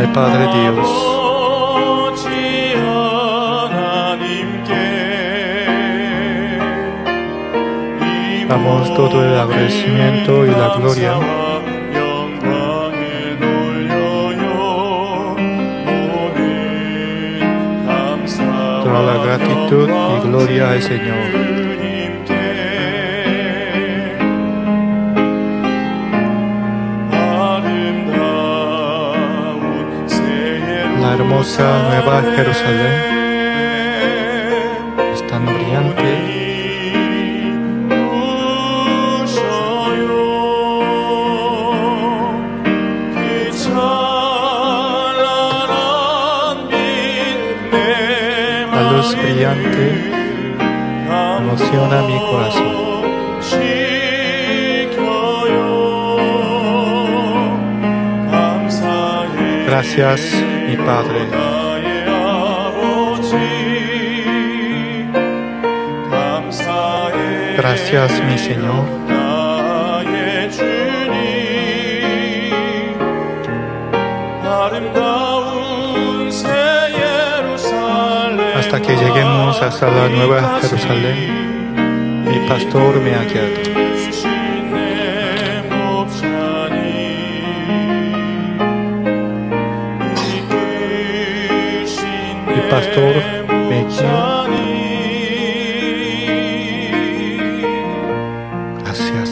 al Padre Dios. Damos todo el agradecimiento y la gloria. Toda la gratitud y gloria al Señor. La hermosa Nueva Jerusalén es tan brillante. La luz brillante emociona mi corazón. Gracias, mi Padre. Gracias, mi Señor. Hasta que lleguemos hasta la Nueva Jerusalén, mi pastor me ha guiado. Pastor me guía. Gracias.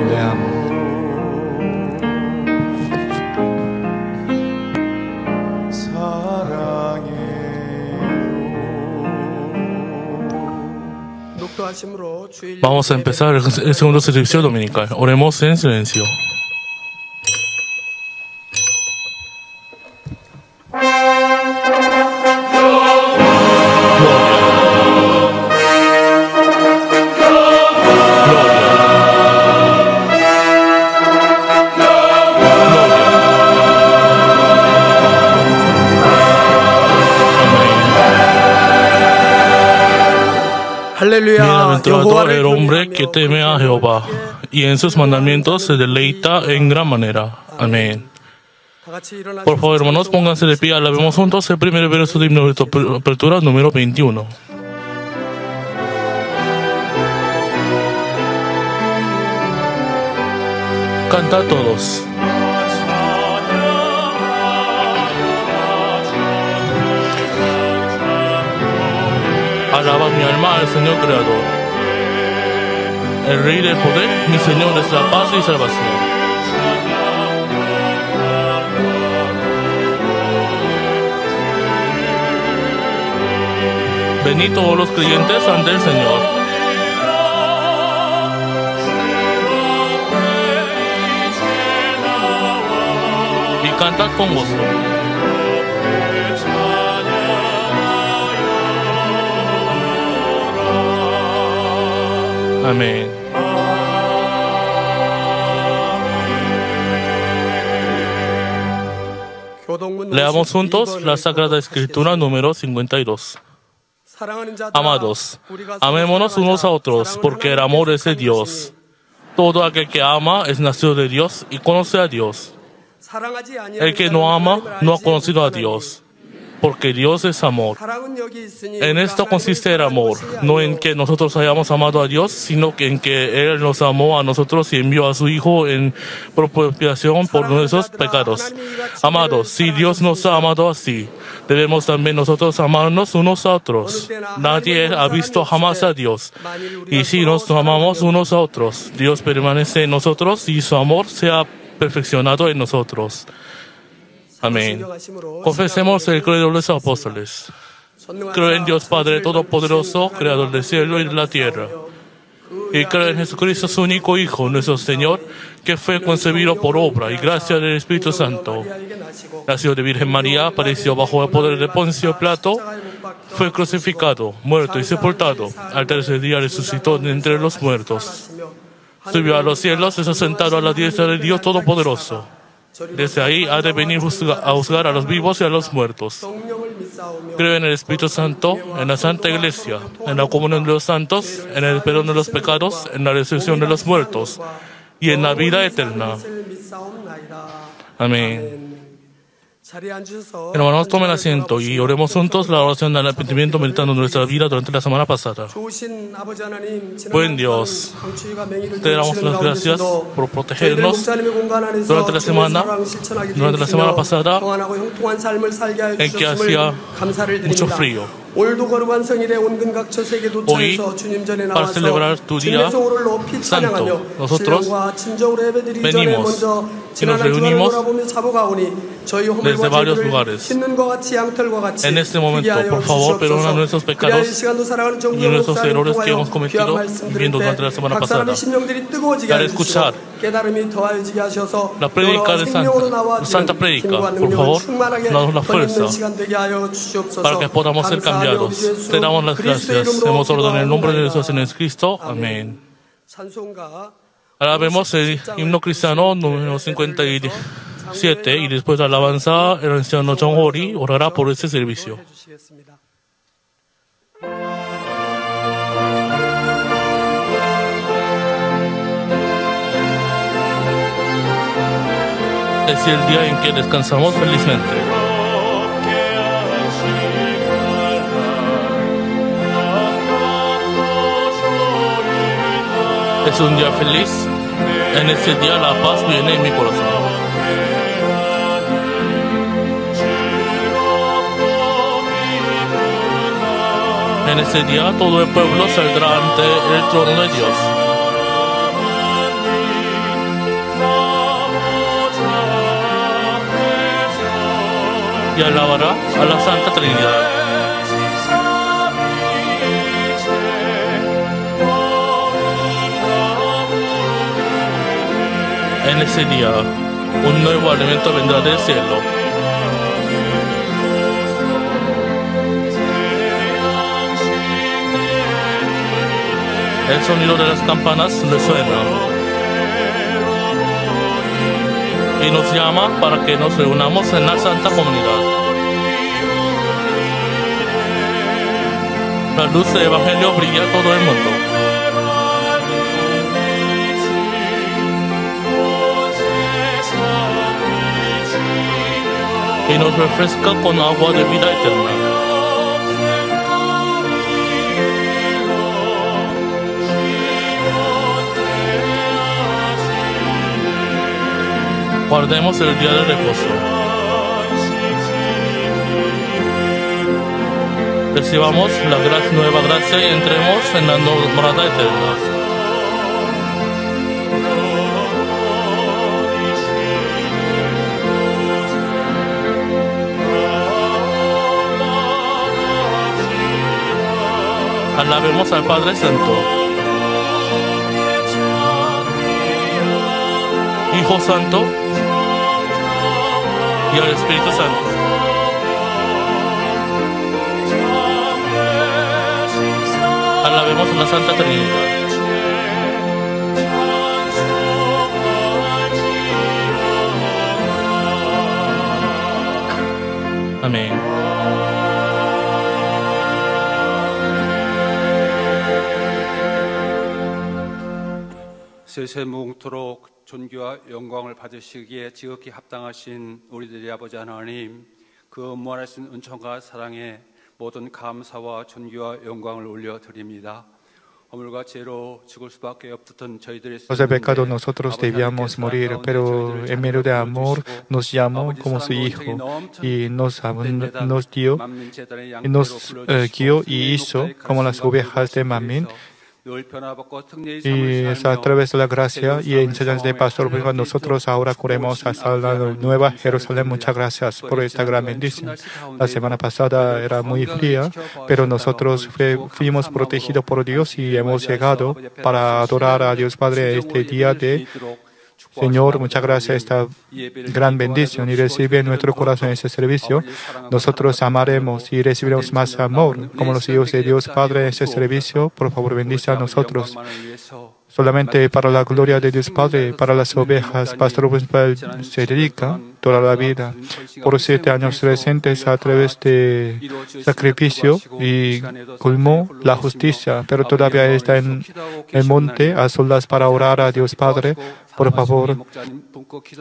Le amo. Vamos a empezar el segundo servicio dominical. Oremos en silencio. Bienaventurado el hombre que teme a Jehová y en sus mandamientos se deleita en gran manera. Amén. Por favor, hermanos, pónganse de pie. Alabemos juntos el primer verso de himno de apertura número 21. Canta todos. Alaba mi alma al Señor Creador. El Rey del poder, mi Señor es la paz y salvación. Venid todos los creyentes ante el Señor. Y cantad con gozo. Amén. Leamos juntos la Sagrada Escritura número 52. Amados, amémonos unos a otros, porque el amor es de Dios. Todo aquel que ama es nacido de Dios y conoce a Dios. El que no ama no ha conocido a Dios, porque Dios es amor. En esto consiste el amor, no en que nosotros hayamos amado a Dios, sino que en que Él nos amó a nosotros y envió a su Hijo en propiciación por nuestros pecados. Amados, si Dios nos ha amado así, debemos también nosotros amarnos unos a otros. Nadie ha visto jamás a Dios. Y si nos amamos unos a otros, Dios permanece en nosotros y su amor se ha perfeccionado en nosotros. Amén. Confesemos el credo de los apóstoles. Creo en Dios Padre Todopoderoso, Creador del cielo y de la tierra. Y creo en Jesucristo, su único Hijo, nuestro Señor, que fue concebido por obra y gracia del Espíritu Santo. Nació de Virgen María, apareció bajo el poder de Poncio Pilato, fue crucificado, muerto y sepultado. Al tercer día resucitó de entre los muertos. Subió a los cielos, es sentado a la diestra de Dios Todopoderoso. Desde ahí ha de venir a juzgar a los vivos y a los muertos. Creo en el Espíritu Santo, en la Santa Iglesia, en la comunión de los santos, en el perdón de los pecados, en la resurrección de los muertos y en la vida eterna. Amén. Hermanos, tomen asiento y oremos juntos la oración del arrepentimiento meditando nuestra vida durante la semana pasada. Buen Dios, te damos las gracias por protegernos durante la semana pasada en que hacía mucho frío. Hoy, para celebrar tu día santo, nosotros venimos y nos reunimos desde varios lugares. En este momento, por favor, perdona nuestros pecados y nuestros errores que hemos cometido viviendo durante la semana pasada. Y al escuchar la prédica de Santa Prédica, por favor, danos la fuerza para que podamos ser cambiados. Te damos las gracias. Hemos orado en el nombre de Jesús en Cristo. Amén. Alabemos el himno cristiano número 57 y después de alabanza el anciano John Hori orará por este servicio. Es el día en que descansamos felizmente. Es un día feliz. En este día la paz viene en mi corazón. En este día todo el pueblo saldrá ante el trono de Dios. Y alabará a la Santa Trinidad. En ese día, un nuevo alimento vendrá del cielo. El sonido de las campanas resuena y nos llama para que nos reunamos en la Santa Comunidad. La luz del Evangelio brilla a todo el mundo. Y nos refresca con agua de vida eterna. Guardemos el día de reposo. Recibamos la nueva gracia y entremos en la morada eterna. Alabemos al Padre Santo, Hijo Santo y al Espíritu Santo. Alabemos a la Santa Trinidad. Amén. 세세무궁토록 존귀와 영광을 받으시기에 지극히 합당하신 우리들의 아버지 하나님, 그 무한하신 은총과 사랑에 모든 감사와 존귀와 영광을 올려드립니다. Por el pecado nosotros debíamos morir, pero en medio de amor nos llamó como su Hijo y nos dio y nos guió y hizo como las ovejas de Mamín. Y es a través de la gracia y enseñanza del pastor, nosotros ahora corremos hasta la Nueva Jerusalén. Muchas gracias por esta gran bendición. La semana pasada era muy fría, pero nosotros fuimos protegidos por Dios y hemos llegado para adorar a Dios Padre este día de Señor. Muchas gracias esta gran bendición y recibe en nuestro corazón ese servicio. Nosotros amaremos y recibiremos más amor como los hijos de Dios Padre ese servicio. Por favor, bendice a nosotros. Solamente para la gloria de Dios Padre, para las ovejas, Pastor Principal se dedica toda la vida. Por 7 años recientes, a través de sacrificio y colmó la justicia, pero todavía está en el monte a solas para orar a Dios Padre. Por favor,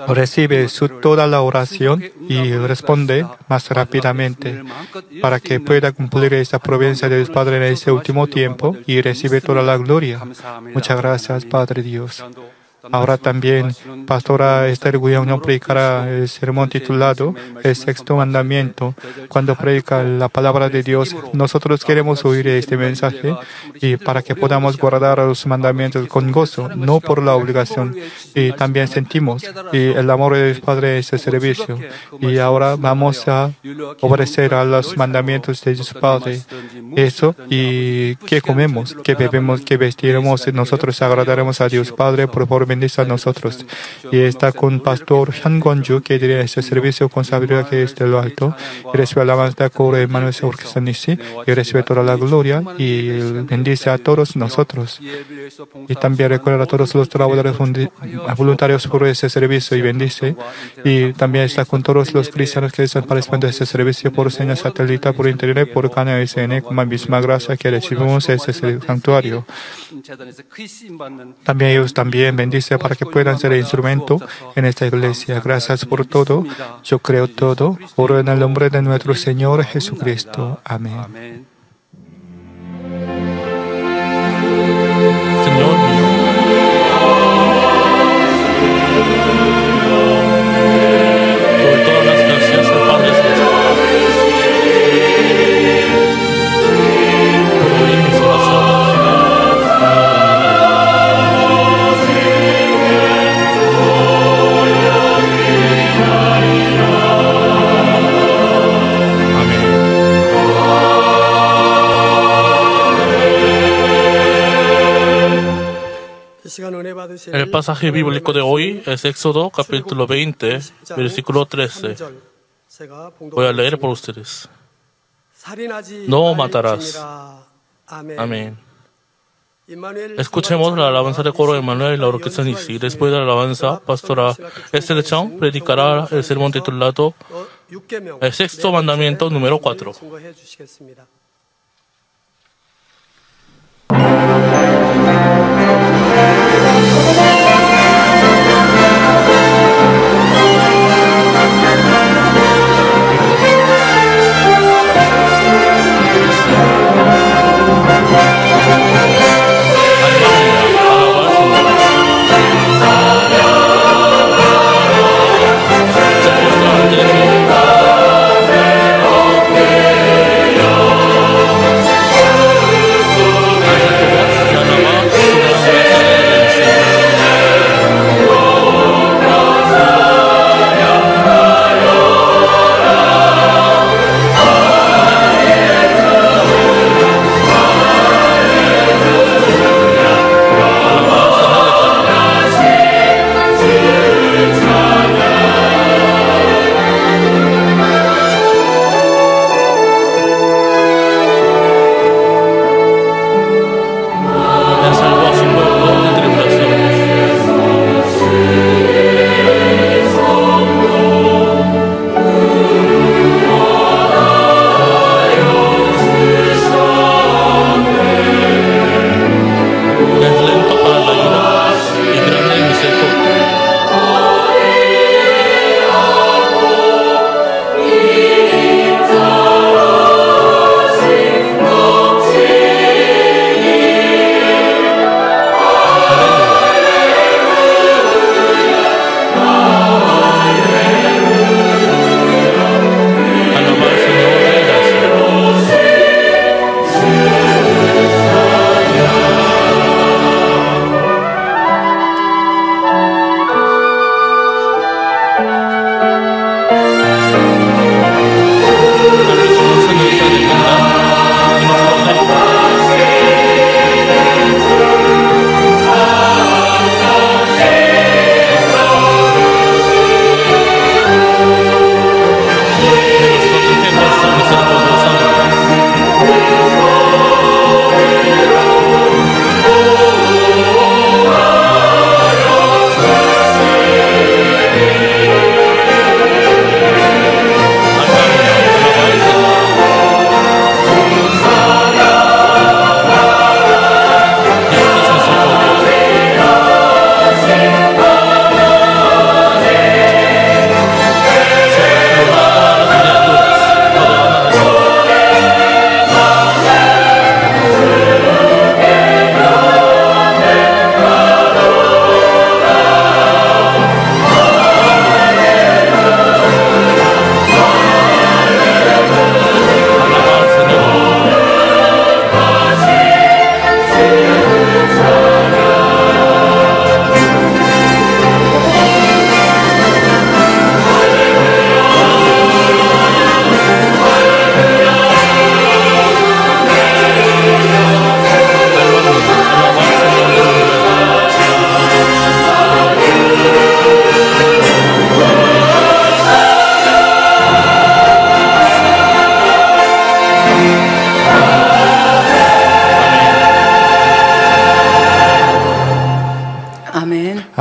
recibe toda la oración y responde más rápidamente para que pueda cumplir esta promesa de Dios Padre en este último tiempo y recibe toda la gloria. Muchas gracias, Padre Dios. Ahora también, Pastora Esther Guillón predicará el sermón titulado El sexto mandamiento. Cuando predica la palabra de Dios, nosotros queremos oír este mensaje y para que podamos guardar los mandamientos con gozo, no por la obligación. Y también sentimos el amor de Dios Padre en este servicio. Y ahora vamos a obedecer a los mandamientos de Dios Padre. Eso y qué comemos, qué bebemos, qué vestiremos, nosotros agradaremos a Dios Padre. Por favor, bendice a nosotros. Y está con Pastor Hyun Kwon-ju, que dirige este servicio con sabiduría que es de lo alto. Y recibe alabanza con Emmanuel Orquesta Nisi. Y recibe toda la gloria. Y bendice a todos nosotros. Y también recuerda a todos los trabajadores voluntarios por este servicio y bendice. Y también está con todos los cristianos que están participando de este servicio por señal satélite, por internet, por canal SN, con la misma gracia que recibimos en este santuario. También ellos también bendice para que puedan ser instrumento en esta iglesia. Gracias por todo. Yo creo todo. Oro en el nombre de nuestro Señor Jesucristo. Amén. Señor mío, doy todas las gracias al Padre Celestial por oír mis oraciones. El pasaje bíblico de hoy es Éxodo capítulo 20, versículo 13. Voy a leer por ustedes. No matarás. Amén. Escuchemos la alabanza de coro de Emmanuel y la orquesta Nisi. Después de la alabanza, Pastora Esther Chang predicará el sermón titulado El sexto mandamiento número 4. Amén.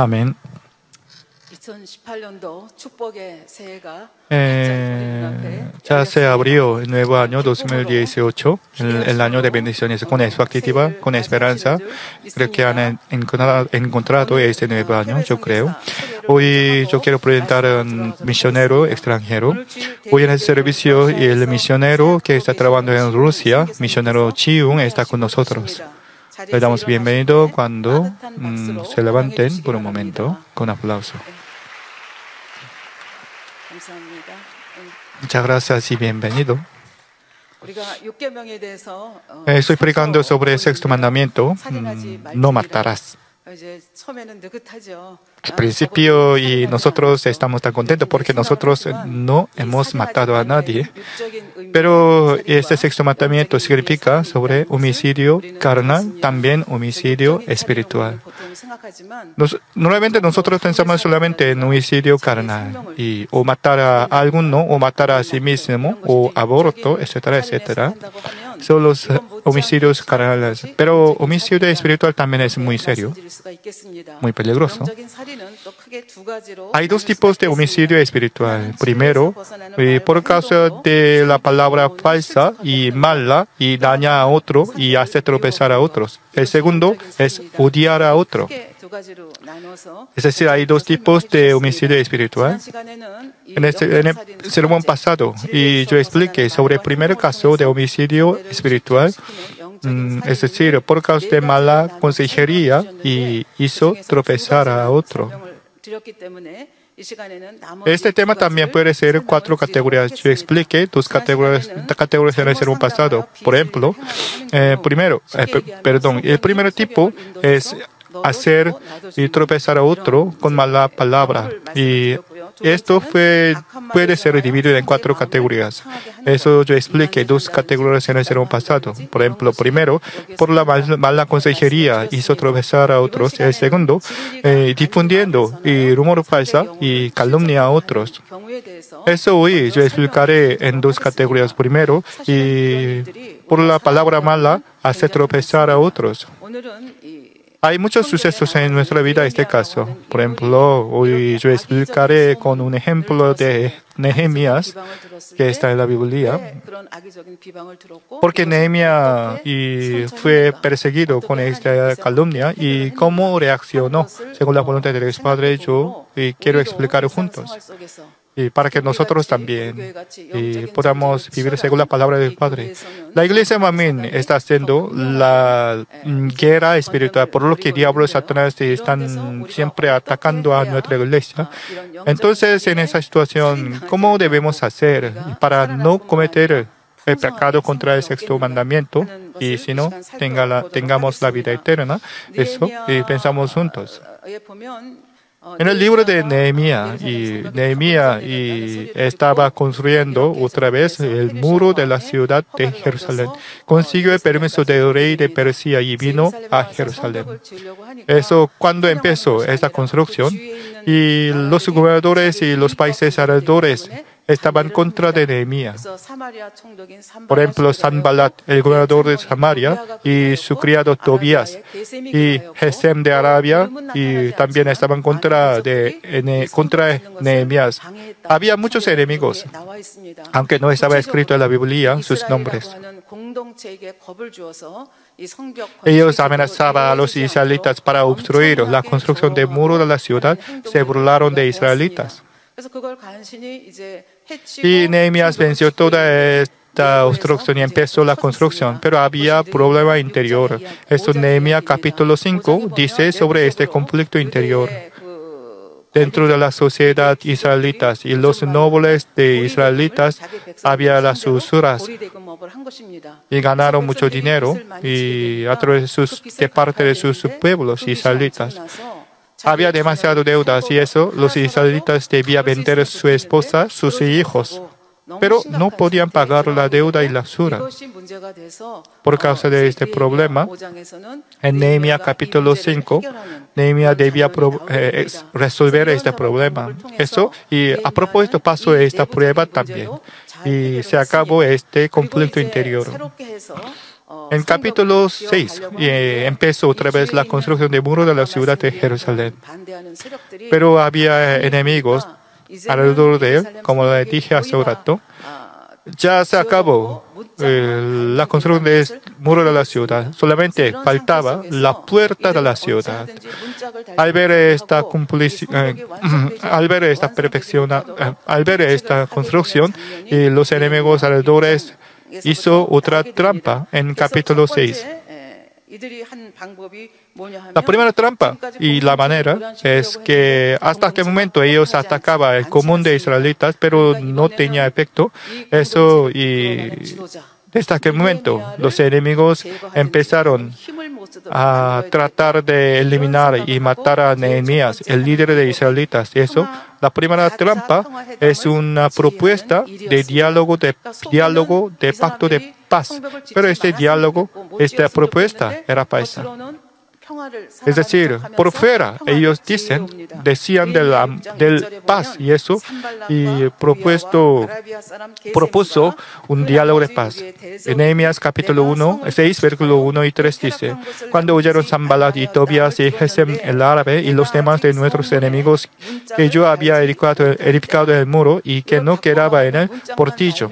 Amén. Ya se abrió el nuevo año 2018, el año de bendiciones, con expectativa, con esperanza. Creo que han encontrado este nuevo año, yo creo. Hoy yo quiero presentar a un misionero extranjero. Hoy en el servicio, el misionero que está trabajando en Rusia, misionero Chiung, está con nosotros. Le damos bienvenido cuando se levanten por un momento, con aplauso. Muchas gracias y bienvenido. Estoy predicando sobre el sexto mandamiento, no matarás. Al principio y nosotros estamos tan contentos porque nosotros no hemos matado a nadie. Pero este sexto mandamiento significa sobre homicidio carnal, también homicidio espiritual. Normalmente nosotros pensamos solamente en homicidio carnal, o matar a alguno, o matar a sí mismo, o aborto, etcétera, etcétera. Son los homicidios carnales. Pero homicidio espiritual también es muy serio, muy peligroso. Hay dos tipos de homicidio espiritual. Primero, por causa de la palabra falsa y mala, y daña a otro y hace tropezar a otros. El segundo es odiar a otro. Es decir, hay dos tipos de homicidio espiritual. En el sermón pasado, y yo expliqué sobre el primer caso de homicidio espiritual, es decir, por causa de mala consejería y hizo tropezar a otro. Este tema también puede ser 4 categorías. Yo expliqué 2 categorías en el sermón pasado. Por ejemplo, el primer tipo es hacer y tropezar a otro con mala palabra. Y esto puede ser dividido en 4 categorías. Eso yo expliqué 2 categorías en el sermón pasado. Por ejemplo, primero, por la mala consejería hizo tropezar a otros. El segundo, difundiendo rumor falsa y calumnia a otros. Eso hoy yo explicaré en 2 categorías. Primero, y por la palabra mala hace tropezar a otros. Hay muchos sucesos en nuestra vida en este caso. Por ejemplo, hoy yo explicaré con un ejemplo de Nehemías, que está en la Biblia. Porque Nehemías fue perseguido con esta calumnia y cómo reaccionó según la voluntad de Dios Padre, yo quiero explicar juntos. Y para que nosotros también podamos vivir según la palabra del Padre. La iglesia Mamín está haciendo la guerra espiritual, por lo que el diablo y Satanás están siempre atacando a nuestra iglesia. Entonces, en esa situación, ¿cómo debemos hacer para no cometer el pecado contra el sexto mandamiento? Y si no, tengamos la vida eterna. Eso, y pensamos juntos. En el libro de Nehemías, estaba construyendo otra vez el muro de la ciudad de Jerusalén. Consiguió el permiso del rey de Persia y vino a Jerusalén. Eso cuando empezó esta construcción, y los gobernadores y los países alrededores estaban contra de Nehemías. Por ejemplo, Sanballat, el gobernador de Samaria, y su criado Tobías, y Gesem de Arabia, y también estaban contra Nehemías. Había muchos enemigos, aunque no estaba escrito en la Biblia sus nombres. Ellos amenazaban a los israelitas para obstruir la construcción del muro de la ciudad. Se burlaron de israelitas. Y Nehemías venció toda esta obstrucción y empezó la construcción, pero había problema interior. Esto Nehemías capítulo 5 dice sobre este conflicto interior. Dentro de la sociedad israelita y los nobles de israelitas había las usuras y ganaron mucho dinero y a través de parte de sus pueblos israelitas. Había demasiado deudas y eso los israelitas debían vender a su esposa, sus hijos, pero no podían pagar la deuda y la usura. Por causa de este problema, en Nehemías capítulo 5, Nehemías debía resolver este problema. Eso, y a propósito pasó esta prueba también. Y se acabó este conflicto interior. En capítulo 6 empezó otra vez la construcción del muro de la ciudad de Jerusalén. Pero había enemigos alrededor de él, como le dije hace un rato. Ya se acabó la construcción del muro de la ciudad. Solamente faltaba la puerta de la ciudad. Al ver esta construcción, los enemigos alrededores hizo otra trampa en capítulo 6. La primera trampa y la manera es que hasta aquel momento ellos atacaban el común de israelitas, pero no tenía efecto. Eso y desde aquel momento los enemigos empezaron a tratar de eliminar y matar a Nehemías, el líder de israelitas. Eso, la primera trampa es una propuesta de diálogo de pacto de paz. Pero este diálogo, esta propuesta era falsa. Es decir, por fuera ellos decían del paz y eso, y propuso un diálogo de paz. En Nehemías capítulo 1, 6, versículo 1 y 3 dice: cuando oyeron Sanballat y Tobías y Gesem el árabe y los demás de nuestros enemigos que yo había edificado el muro y que no quedaba en el portillo,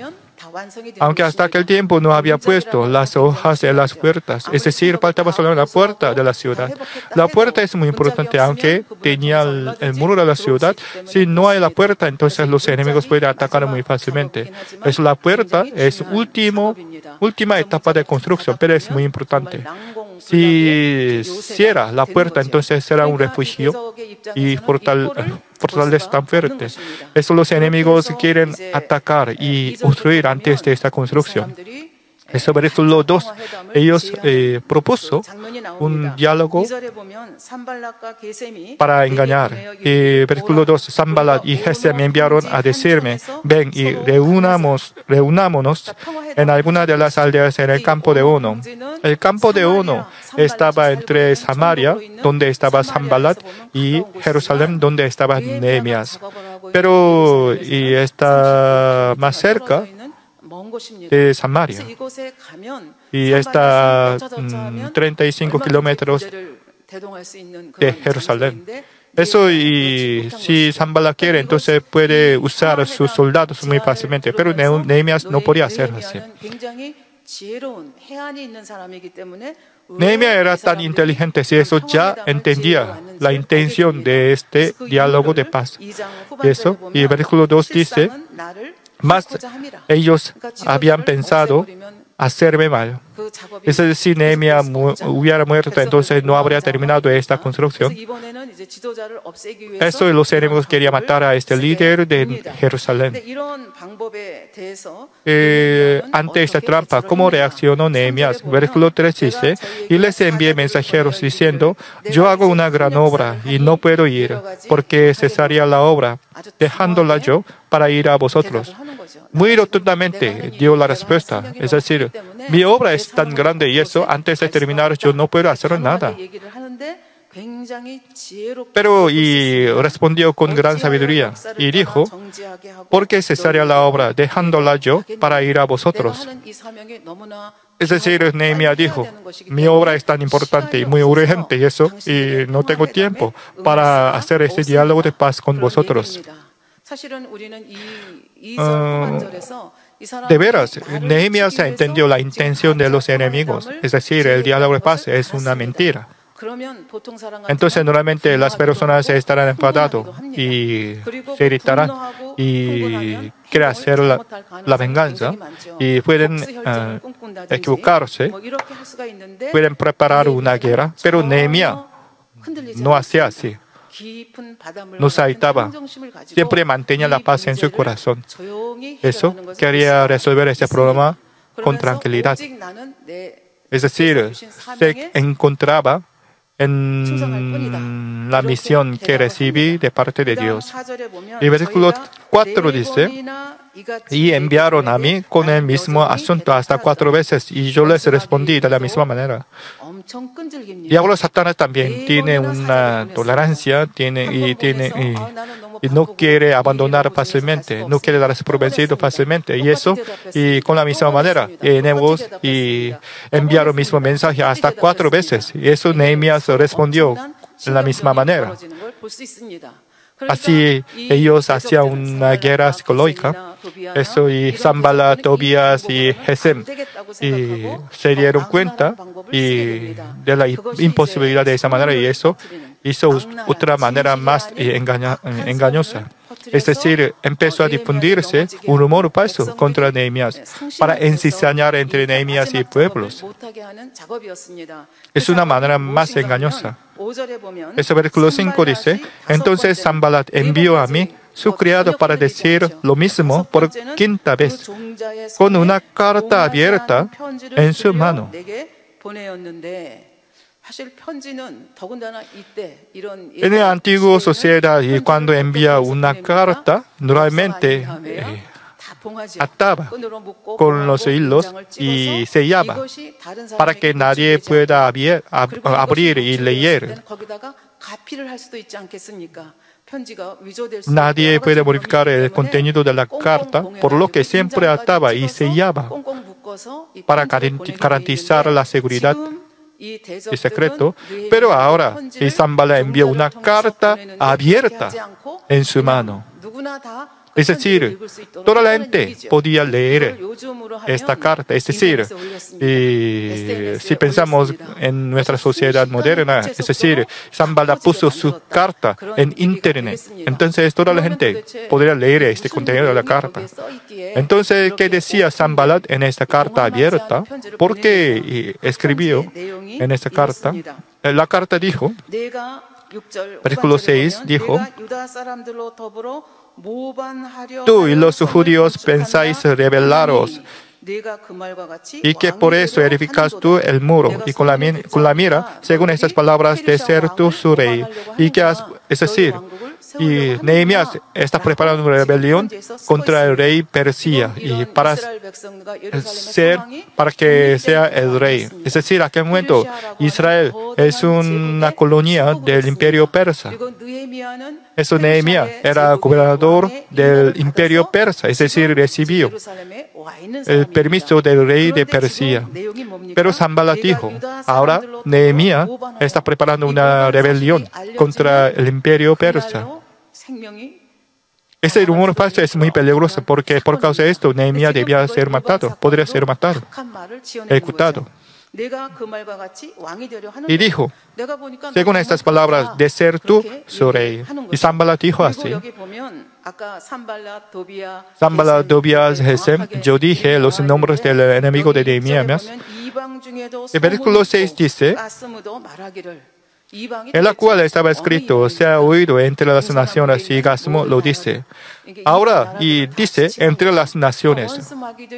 aunque hasta aquel tiempo no había puesto las hojas en las puertas, es decir, faltaba solo la puerta de la ciudad. La puerta es muy importante, aunque tenía el muro de la ciudad. Si no hay la puerta, entonces los enemigos pueden atacar muy fácilmente. La puerta es última etapa de construcción, pero es muy importante. Si cierra la puerta, entonces será un refugio y fortaleza tan fuerte. Eso los enemigos quieren atacar y obstruir antes de esta construcción. Eso, versículo 2, ellos propuso un diálogo para engañar. Versículo 2, Sanballat y Gesem me enviaron a decirme: ven y reunámonos en alguna de las aldeas en el campo de Ono. El campo de Ono estaba entre Samaria, donde estaba Sanballat, y Jerusalén, donde estaba Nehemías. Pero está más cerca de Samaria y está 35 kilómetros de Jerusalén. Eso, y si Sanballat quiere, entonces puede usar sus soldados muy fácilmente, pero Nehemías no podía hacerlo así. Nehemías era tan inteligente, si eso ya entendía la intención de este diálogo de paz. Eso, y el versículo 2 dice: más ellos habían pensado hacerme mal. Es decir, si Nehemías hubiera muerto, entonces no habría terminado esta construcción. Eso, los enemigos querían matar a este líder de Jerusalén. Ante esta trampa, ¿cómo reaccionó Nehemías? Versículo 3 dice: y les envié mensajeros diciendo: yo hago una gran obra y no puedo ir, porque cesaría la obra, dejándola yo para ir a vosotros. Muy rotundamente dio la respuesta. Es decir, mi obra es tan grande y eso, antes de terminar, yo no puedo hacer nada. Pero respondió con gran sabiduría y dijo: ¿por qué cesaría la obra, dejándola yo para ir a vosotros? Es decir, Nehemías dijo: mi obra es tan importante y muy urgente y eso, y no tengo tiempo para hacer este diálogo de paz con vosotros. De veras, Nehemías entendió la intención de los enemigos. Es decir, el diálogo de paz es una mentira. Entonces, normalmente las personas estarán enfadadas y se irritarán y quieren hacer la venganza y pueden equivocarse, pueden preparar una guerra, pero Nehemías no hacía así. No se irritaba, siempre mantenía la paz en su corazón. Eso, quería resolver este problema con tranquilidad. Es decir, se encontraba en la misión que recibí de parte de Dios. Y versículo 4 dice: y enviaron a mí con el mismo asunto hasta 4 veces y yo les respondí de la misma manera. Diablo Satanás también tiene una tolerancia, y no quiere abandonar fácilmente, no quiere darse por vencido fácilmente. Y con la misma manera, enemigos y enviaron el mismo mensaje hasta 4 veces. Y eso Nehemías respondió de la misma manera. Así ellos hacían una guerra psicológica. Eso y Sanballat, Tobías y Gesem y se dieron cuenta de la imposibilidad de esa manera y eso hizo otra manera más engañosa. Es decir, empezó a difundirse un rumor falso contra Nehemías para encizañar entre Nehemías y pueblos. Es una manera más engañosa. Ese versículo 5 dice, entonces Sanballat envió a mí su criado para decir lo mismo por 5ª vez, con una carta abierta en su mano. En la antigua sociedad, y cuando envía una carta, normalmente ataba con los hilos y sellaba para que nadie pueda abrir y leer. Nadie puede modificar el contenido de la carta, por lo que siempre ataba y sellaba para garantizar la seguridad y secreto. Pero ahora, Sanballat envió una carta abierta en su mano. Es decir, toda la gente podía leer esta carta. Es decir, si pensamos en nuestra sociedad moderna, es decir, Sanballat puso su carta en Internet. Entonces, toda la gente podría leer este contenido de la carta. Entonces, ¿qué decía Sanballat en esta carta abierta? ¿Por qué escribió en esta carta? La carta dijo, versículo 6 dijo, tú y los judíos pensáis rebelaros y que por eso edificas tú el muro y con la mira, según estas palabras, de ser tú su rey. Es decir, y Nehemías está preparando una rebelión contra el rey Persia y para que sea el rey. Es decir, en aquel momento Israel es una colonia del imperio persa. Eso Nehemías era gobernador del imperio persa, es decir, recibió el permiso del rey de Persia. Pero Sanballat dijo, ahora Nehemías está preparando una rebelión contra el imperio persa. Ese rumor falso es muy peligroso porque por causa de esto Nehemías debía ser matado, podría ser matado, ejecutado. Y dijo, según estas palabras, de ser tú su rey. Y Sanballat dijo así. Sanballat, Tobías, Gesem, yo dije los nombres del enemigo de Nehemías. El versículo 6 dice, en la cual estaba escrito, se ha oído entre las naciones, y Gasmo lo dice. Ahora, y dice, entre las naciones.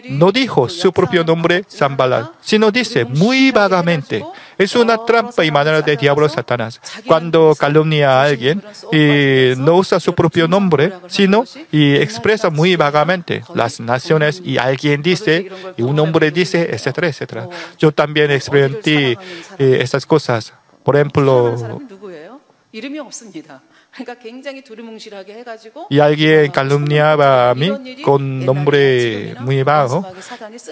No dijo su propio nombre, Sanballat, sino dice muy vagamente. Es una trampa y manera de diablo Satanás. Cuando calumnia a alguien y no usa su propio nombre, sino y expresa muy vagamente las naciones y alguien dice, y un hombre dice, etcétera, etcétera. Yo también experimenté estas cosas. Por ejemplo, y alguien calumniaba a mí con nombre muy bajo.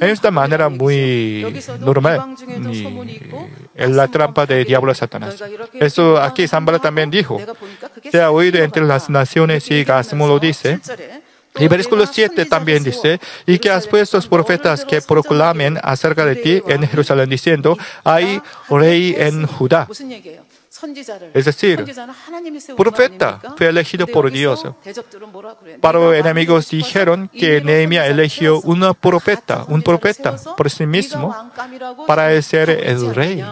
En esta manera muy normal, en la trampa de diablo Satanás. Eso aquí Sanballat también dijo. Se ha oído entre las naciones y Gasmo lo dice. Y versículo 7 también dice, y que has puesto los profetas que proclamen acerca de ti en Jerusalén diciendo, hay rey en Judá. Es decir, profeta fue elegido por Dios. Para los enemigos dijeron que Nehemías eligió un profeta por sí mismo para ser el rey.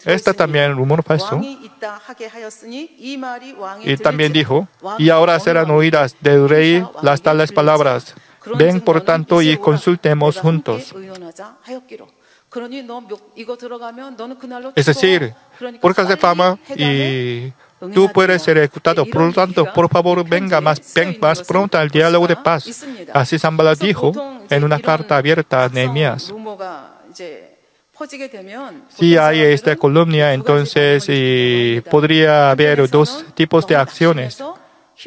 Esta también es rumor falso. Y también dijo, y ahora serán oídas del rey las tales palabras. Ven por tanto y consultemos juntos. Es decir, por causa de fama y tú puedes ser ejecutado. Por lo tanto, por favor, ven más pronto al diálogo de paz. Así Sanballat dijo en una carta abierta a Nehemías. Si hay esta calumnia, entonces podría haber dos tipos de acciones.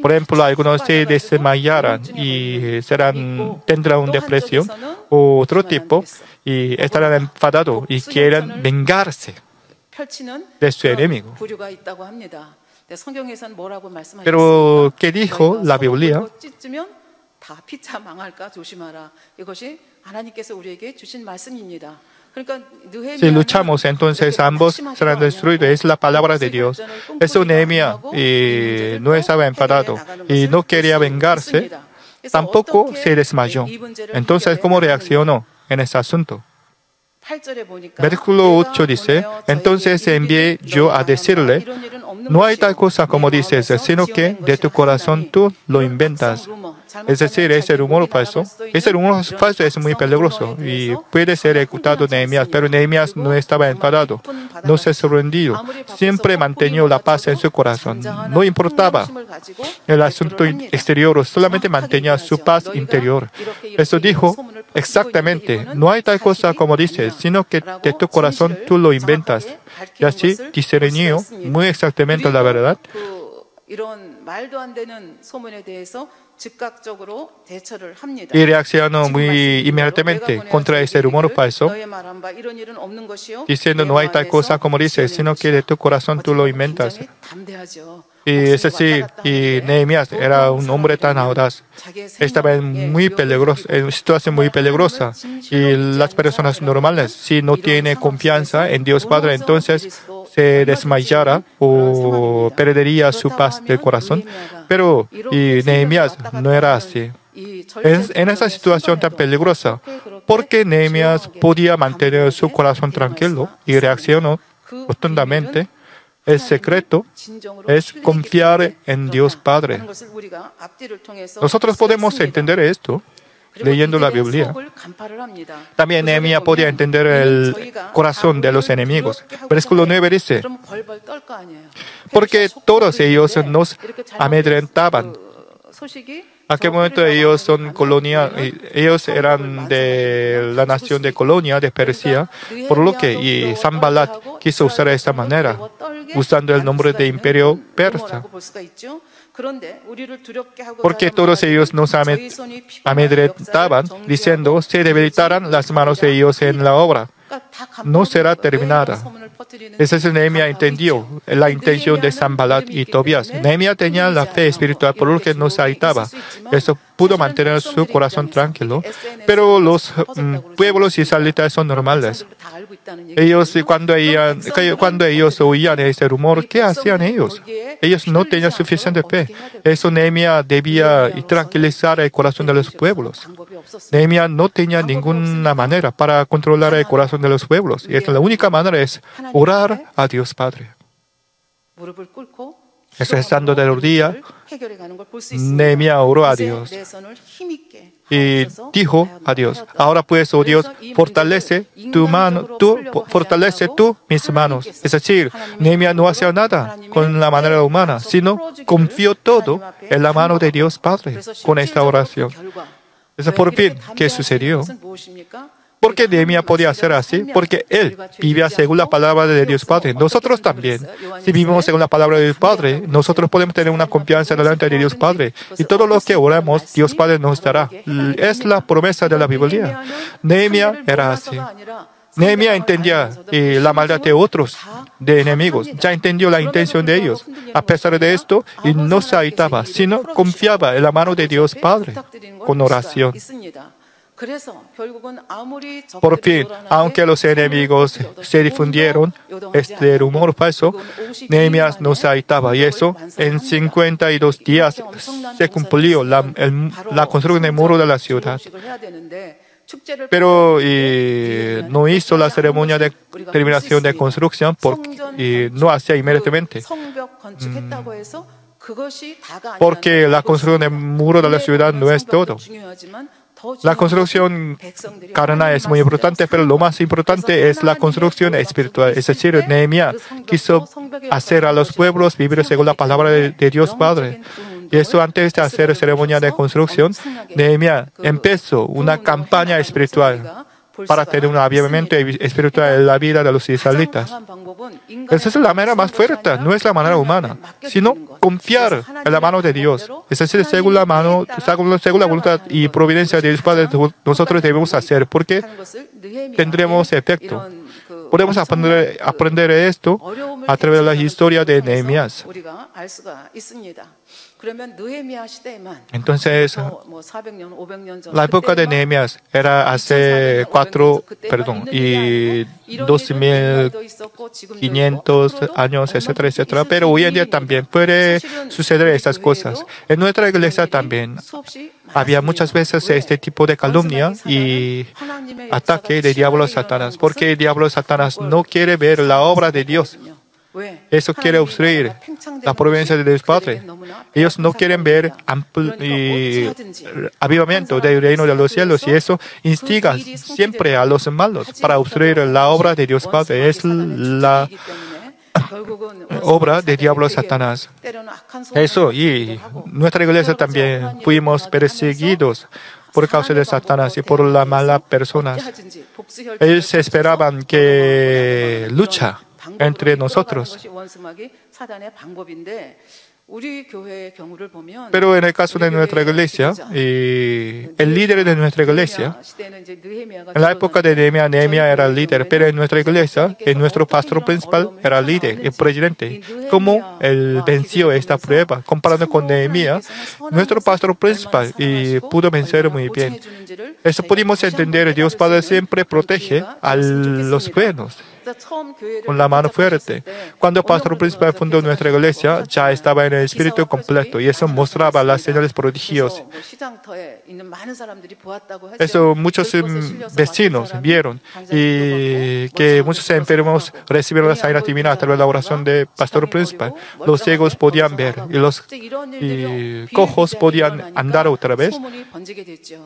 Por ejemplo, algunos se desmayarán y tendrán una depresión, o otro tipo, y estarán enfadados y quieren vengarse de su enemigo. Pero, ¿qué dijo la Biblia? Si luchamos, entonces ambos serán destruidos. Es la palabra de Dios. Eso Nehemías no estaba enfadado y no quería vengarse. Tampoco se desmayó. Entonces, ¿cómo reaccionó en ese asunto? Versículo 8 dice, entonces envié yo a decirle, no hay tal cosa como dices, sino que de tu corazón tú lo inventas. Es decir, ese rumor falso es muy peligroso y puede ser ejecutado Nehemías, pero Nehemías no estaba enfadado, no se sorprendió, siempre mantenía la paz en su corazón, no importaba el asunto exterior, solamente mantenía su paz interior. Eso dijo exactamente, no hay tal cosa como dices, sino que de tu corazón tú lo inventas. Y así discernió muy exactamente la verdad. Y reaccionó muy inmediatamente contra ese rumor falso, diciendo no hay tal cosa como dices, sino que de tu corazón tú lo inventas. Y es decir, Nehemías era un hombre tan audaz, estaba en una situación muy peligrosa. Y las personas normales, si no tienen confianza en Dios Padre, entonces se desmayará o perdería su paz del corazón. Pero Nehemías no era así. En esa situación tan peligrosa, porque Nehemías podía mantener su corazón tranquilo y reaccionó rotundamente. El secreto es confiar en Dios Padre. Nosotros podemos entender esto leyendo la Biblia. También Nehemías podía entender el corazón de los enemigos. Versículo 9 dice, porque todos ellos nos amedrentaban. ¿A qué momento ellos son colonia? Ellos eran de la nación de Colonia, de Persia, por lo que Sanballat quiso usar de esta manera, usando el nombre de imperio persa. Porque todos ellos nos amedrentaban, diciendo, se debilitarán las manos de ellos en la obra. No será terminada. Ese es Nehemías entendió la intención de Sanballat y Tobías. Nehemías tenía la fe espiritual, por lo que no se irritaba. Eso pudo mantener su corazón tranquilo. Pero los pueblos israelitas son normales. Ellos, cuando ellos oían ese rumor, ¿qué hacían ellos? Ellos no tenían suficiente fe. Eso Nehemías debía tranquilizar el corazón de los pueblos. Nehemías no tenía ninguna manera para controlar el corazón de los pueblos. Y la única manera es orar a Dios Padre. Estando de rodillas, Nehemías oró a Dios y dijo a Dios, ahora pues, oh Dios, fortalece tú mis manos. Es decir, Nehemías no hacía nada con la manera humana, sino confió todo en la mano de Dios Padre con esta oración. Eso por fin, ¿qué sucedió? ¿Por qué Nehemías podía hacer así? Porque él vivía según la palabra de Dios Padre. Nosotros también, si vivimos según la palabra de Dios Padre, nosotros podemos tener una confianza delante de Dios Padre. Y todo lo que oramos, Dios Padre nos dará. Es la promesa de la Biblia. Nehemías era así. Nehemías entendía la maldad de otros, de enemigos. Ya entendió la intención de ellos. A pesar de esto, y no se irritaba, sino confiaba en la mano de Dios Padre con oración. Por fin, aunque los enemigos se difundieron este rumor falso, Nehemías no se irritaba. Y eso, en 52 días se cumplió la construcción del muro de la ciudad. Pero no hizo la ceremonia de terminación de construcción porque no hacía inmediatamente. Porque la construcción del muro de la ciudad no es todo. La construcción carnal es muy importante, pero lo más importante es la construcción espiritual. Es decir, Nehemías quiso hacer a los pueblos vivir según la palabra de Dios Padre. Y eso antes de hacer ceremonia de construcción, Nehemías empezó una campaña espiritual para tener un avivamiento espiritual en la vida de los israelitas. Esa es la manera más fuerte, no es la manera humana, sino confiar en la mano de Dios. Es decir, según la voluntad y providencia de Dios Padre, nosotros debemos hacer, porque tendremos efecto. Podemos aprender esto a través de la historia de Nehemías. Entonces, la época de Nehemías era hace 2.500 años, etcétera, etcétera. Pero hoy en día también puede suceder estas cosas. En nuestra iglesia también había muchas veces este tipo de calumnia y ataque de diablo Satanás, porque el diablo Satanás no quiere ver la obra de Dios. Eso quiere obstruir la providencia de Dios Padre. Ellos no quieren ver avivamiento del reino de los cielos, y eso instiga siempre a los malos para obstruir la obra de Dios Padre. Es la obra de diablo Satanás. Eso, y nuestra iglesia también fuimos perseguidos por causa de Satanás y por las malas personas. Ellos esperaban que lucha entre nosotros. Pero en el caso de nuestra iglesia, el líder de nuestra iglesia, en la época de Nehemías era el líder, pero en nuestra iglesia, nuestro pastor principal era el líder, el presidente. ¿Cómo él venció esta prueba? Comparando con Nehemías, nuestro pastor principal pudo vencer muy bien. Eso pudimos entender. Dios Padre siempre protege a los buenos con la mano fuerte. Cuando el pastor principal fundó nuestra iglesia, ya estaba en el espíritu completo, y eso mostraba las señales prodigiosas. Eso muchos vecinos vieron, y que muchos enfermos recibieron la sanidad divina a través de la oración del pastor principal. Los ciegos podían ver, y los cojos podían andar otra vez.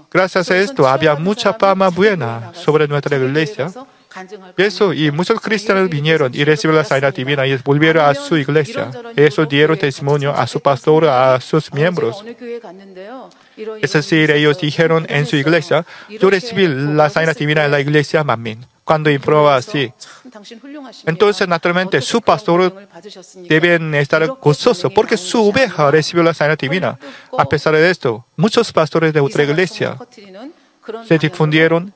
Gracias a esto había mucha fama buena sobre nuestra iglesia. Eso, y muchos cristianos vinieron y recibieron la sanidad divina y volvieron a su iglesia. Eso dieron testimonio a su pastor, a sus miembros. Es decir, ellos dijeron en su iglesia: yo recibí la sanidad divina en la iglesia Manmin. Cuando informaba así, entonces naturalmente su pastor deben estar gozoso porque su oveja recibió la sanidad divina. A pesar de esto, muchos pastores de otra iglesia se difundieron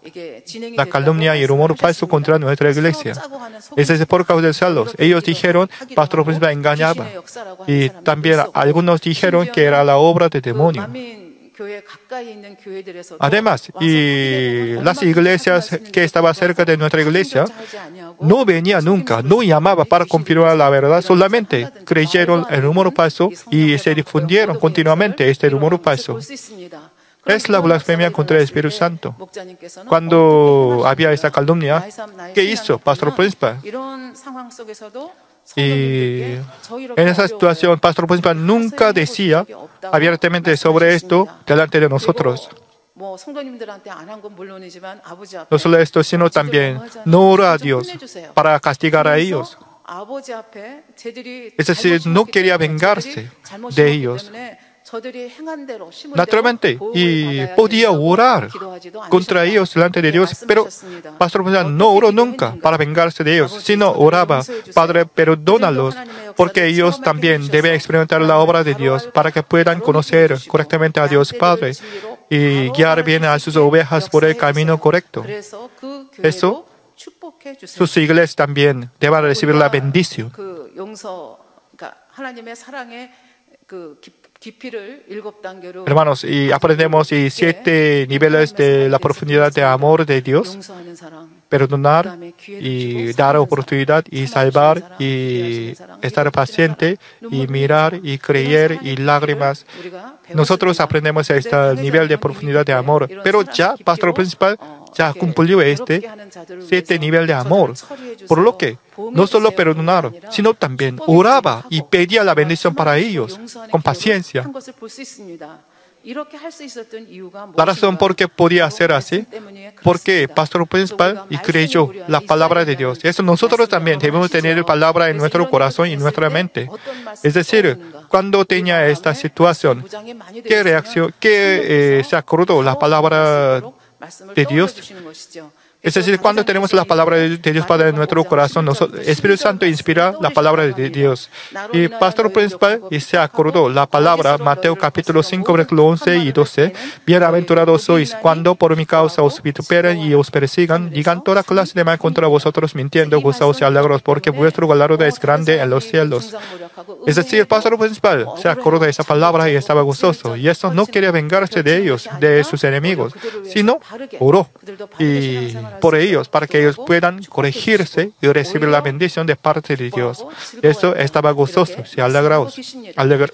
la calumnia y el rumor falso contra nuestra iglesia. Es decir, por causa de celos. Ellos dijeron que el pastor principal engañaba. Y también algunos dijeron que era la obra de demonio. Además, las iglesias que estaban cerca de nuestra iglesia no venían nunca, no llamaban para confirmar la verdad, solamente creyeron el rumor falso y se difundieron continuamente este rumor falso. Es la blasfemia contra el Espíritu Santo. Cuando había esta calumnia, ¿qué hizo pastor principal? Y en esa situación, pastor principal nunca decía abiertamente sobre esto delante de nosotros. No solo esto, sino también no ora a Dios para castigar a ellos. Es decir, no quería vengarse de ellos. Naturalmente, y podía orar contra ellos delante de Dios, pero pastor no oró nunca para vengarse de ellos, sino oraba: Padre, perdónalos, porque ellos también deben experimentar la obra de Dios para que puedan conocer correctamente a Dios Padre y guiar bien a sus ovejas por el camino correcto. Eso, sus iglesias también deben recibir la bendición. Hermanos, y aprendemos 7 niveles de la profundidad de amor de Dios: perdonar, y dar oportunidad, y salvar, y estar paciente, y mirar, y creer, y lágrimas. Nosotros aprendemos este nivel de profundidad de amor, pero ya pastor principal ya cumplió 7 niveles de amor, por lo que no solo perdonar, sino también oraba y pedía la bendición para ellos con paciencia. La razón por qué podía hacer así, porque el pastor principal y creyó la palabra de Dios. Eso nosotros también debemos tener palabra en nuestro corazón y en nuestra mente. Es decir, cuando tenía esta situación, ¿qué reacción, qué se acordó la palabra de Dios? Es decir, cuando tenemos la palabra de Dios para nuestro corazón, el Espíritu Santo inspira la palabra de Dios. Y el pastor principal se acordó la palabra, Mateo capítulo 5, versículo 11 y 12. Bienaventurados sois cuando por mi causa os vituperen y os persigan, digan toda clase de mal contra vosotros mintiendo, gozaos y alegros, porque vuestro galardón es grande en los cielos. Es decir, el pastor principal se acordó de esa palabra y estaba gozoso. Y eso no quería vengarse de ellos, de sus enemigos, sino oró y por ellos, para que ellos puedan corregirse y recibir la bendición de parte de Dios. Eso estaba gozoso, se alegre.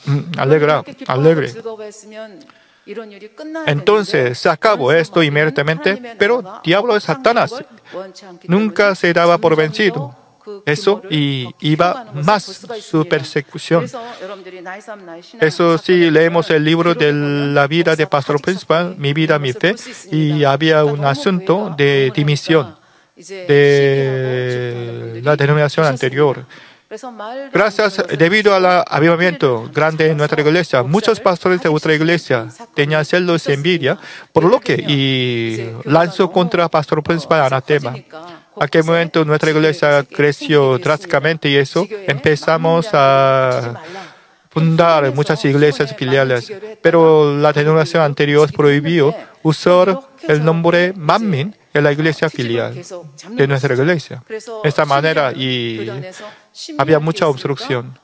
Entonces se acabó esto inmediatamente, pero diablo es Satanás. Nunca se daba por vencido. Eso y iba más su persecución. Eso sí, leemos el libro de la vida de pastor principal, Mi vida, mi fe, y había un asunto de dimisión de la denominación anterior. Gracias, debido al avivamiento grande en nuestra iglesia, muchos pastores de otra iglesia tenían celos y envidia, por lo que lanzó contra el pastor principal anatema. A aquel momento nuestra iglesia creció drásticamente y eso empezamos a fundar muchas iglesias filiales. Pero la denominación anterior prohibió usar el nombre Manmin en la iglesia filial de nuestra iglesia. De esta manera había mucha obstrucción.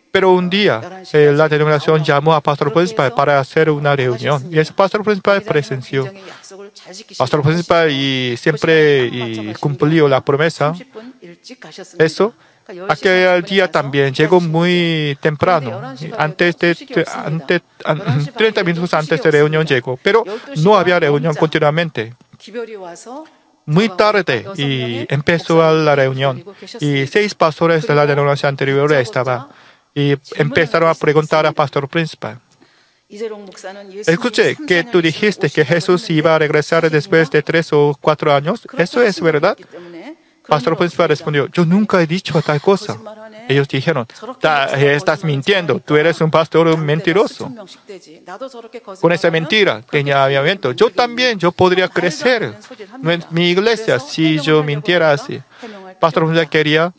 Pero un día la denominación llamó a pastor principal para hacer una reunión y el pastor principal presenció. Pastor principal siempre cumplió la promesa. Eso, aquel día también llegó muy temprano, 30 minutos antes de la reunión llegó, pero no había reunión continuamente. Muy tarde empezó la reunión y 6 pastores de la denominación anterior estaban. Y empezaron a preguntar al pastor principal. Escuché que tú dijiste que Jesús iba a regresar después de 3 o 4 años. ¿Eso es verdad? Pastor principal respondió, yo nunca he dicho tal cosa. Ellos dijeron, estás mintiendo, tú eres un pastor mentiroso. Con esa mentira tenía avivamiento. Yo podría crecer en mi iglesia si yo mintiera así. Pastor principal quería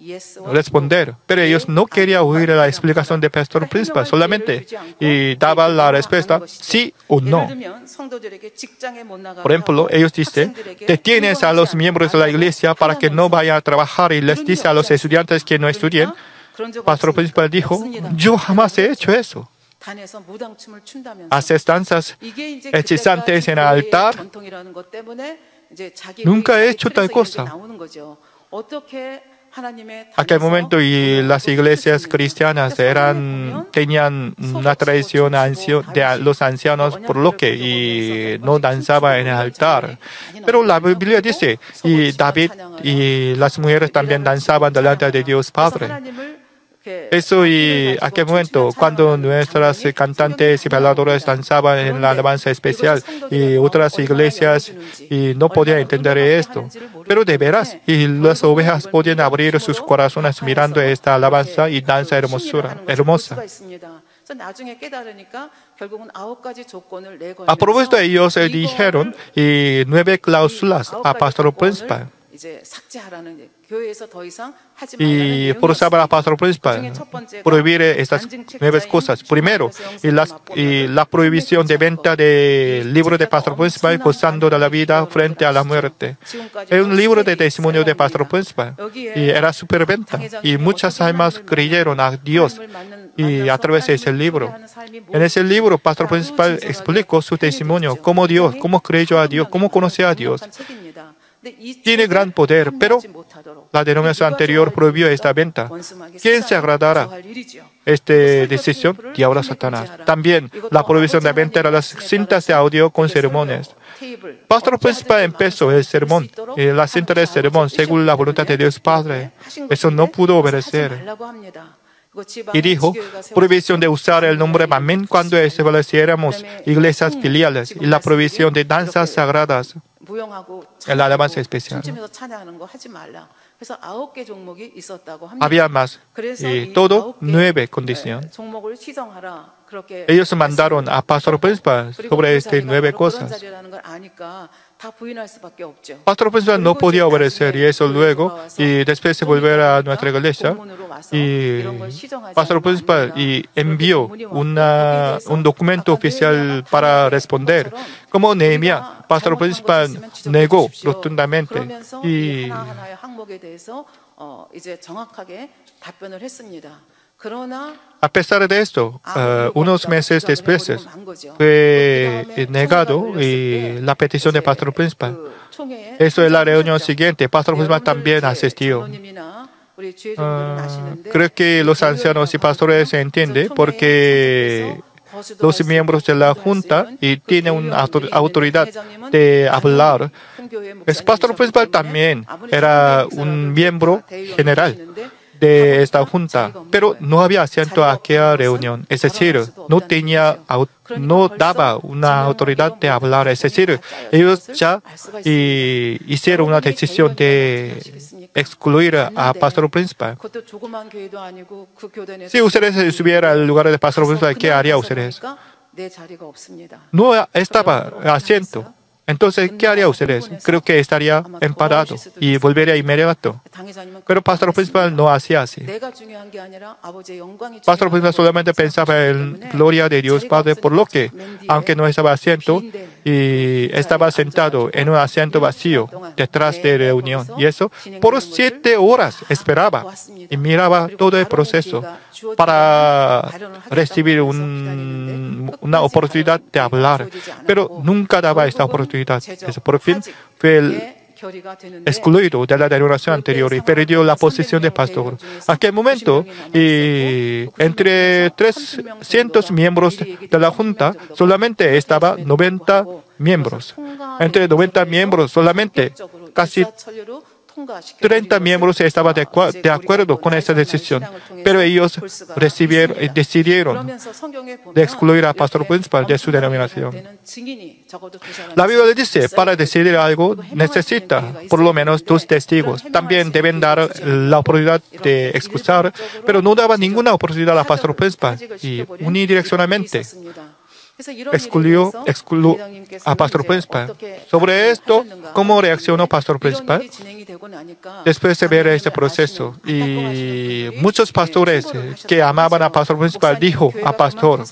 responder, pero ellos no querían oír la explicación del pastor principal solamente y daba la respuesta sí o no. Por ejemplo, ellos dicen, detienes a los miembros de la iglesia para que no vayan a trabajar y les dice a los estudiantes que no estudien. Pastor principal dijo, yo jamás he hecho eso. Haces danzas hechizantes en el altar. Nunca he hecho tal cosa. Aquel momento las iglesias cristianas tenían una tradición de los ancianos, por lo que no danzaban en el altar. Pero la Biblia dice, y David y las mujeres también danzaban delante de Dios Padre. Eso y aquel momento, cuando nuestras cantantes y bailadoras danzaban en la alabanza especial y otras iglesias no podían entender esto. Pero de veras, las ovejas podían abrir sus corazones mirando esta alabanza y danza hermosa. A propósito de ellos dijeron 9 cláusulas a pastor principal. Y forzaba al pastor principal prohibir estas 9 cosas. Primero, la prohibición de venta del libro de pastor principal gozando de la vida frente a la muerte. Es un libro de testimonio de pastor principal y era superventa y muchas almas creyeron a Dios y a través de ese libro. En ese libro, pastor principal explicó su testimonio, cómo creyó a Dios, cómo conocía a Dios. Tiene gran poder, pero la denominación anterior prohibió esta venta. ¿Quién se agradará esta decisión? Diablo Satanás. También la prohibición de venta de las cintas de audio con sermones. Pastor principal empezó el sermón, la cinta del sermón según la voluntad de Dios Padre. Eso no pudo obedecer. y dijo, prohibición de usar el nombre Manmin cuando estableciéramos iglesias filiales y la prohibición de danzas sagradas, la alabanza especial. Había más, y todo 9 condiciones. Ellos mandaron a pastor principal sobre estas 9 cosas. Pastor principal no podía obedecer y eso luego, y después de volver a nuestra iglesia, y pastor principal envió un documento oficial para responder. Como Nehemías, pastor principal negó rotundamente y a pesar de esto, unos meses después fue negado la petición del pastor principal. Eso es la reunión siguiente. El pastor principal también asistió. Creo que los ancianos y pastores se entienden porque los miembros de la junta y tienen una autoridad de hablar. El pastor principal también era un miembro general de esta junta, pero no había asiento a aquella reunión. Es decir, no daba una autoridad de hablar. Es decir, ellos ya hicieron una decisión de excluir a pastor principal. Si ustedes estuvieran en el lugar del pastor principal, ¿qué haría ustedes? No estaba asiento. Entonces, ¿qué haría ustedes? Creo que estaría enfadado y volvería inmediato. Pero el pastor principal no hacía así. El pastor principal solamente pensaba en gloria de Dios Padre, por lo que, aunque no estaba asiento, y estaba sentado en un asiento vacío detrás de reunión. Y eso, por 7 horas esperaba y miraba todo el proceso para recibir una oportunidad de hablar. Pero nunca daba esta oportunidad. Eso por fin fue excluido de la delegación anterior y perdió la posición de pastor. En aquel momento, entre 300 miembros de la junta, solamente estaba 90 miembros. Entre 90 miembros, solamente casi 30 miembros estaban de acuerdo con esa decisión, pero ellos decidieron de excluir al pastor principal de su denominación. La Biblia dice, para decidir algo necesita por lo menos 2 testigos. También deben dar la oportunidad de excusar, pero no daba ninguna oportunidad al pastor principal y unidireccionalmente excluyó a pastor principal. Sobre esto, ¿cómo reaccionó pastor principal? Después de ver este proceso, y muchos pastores que amaban a pastor principal dijo a pastor,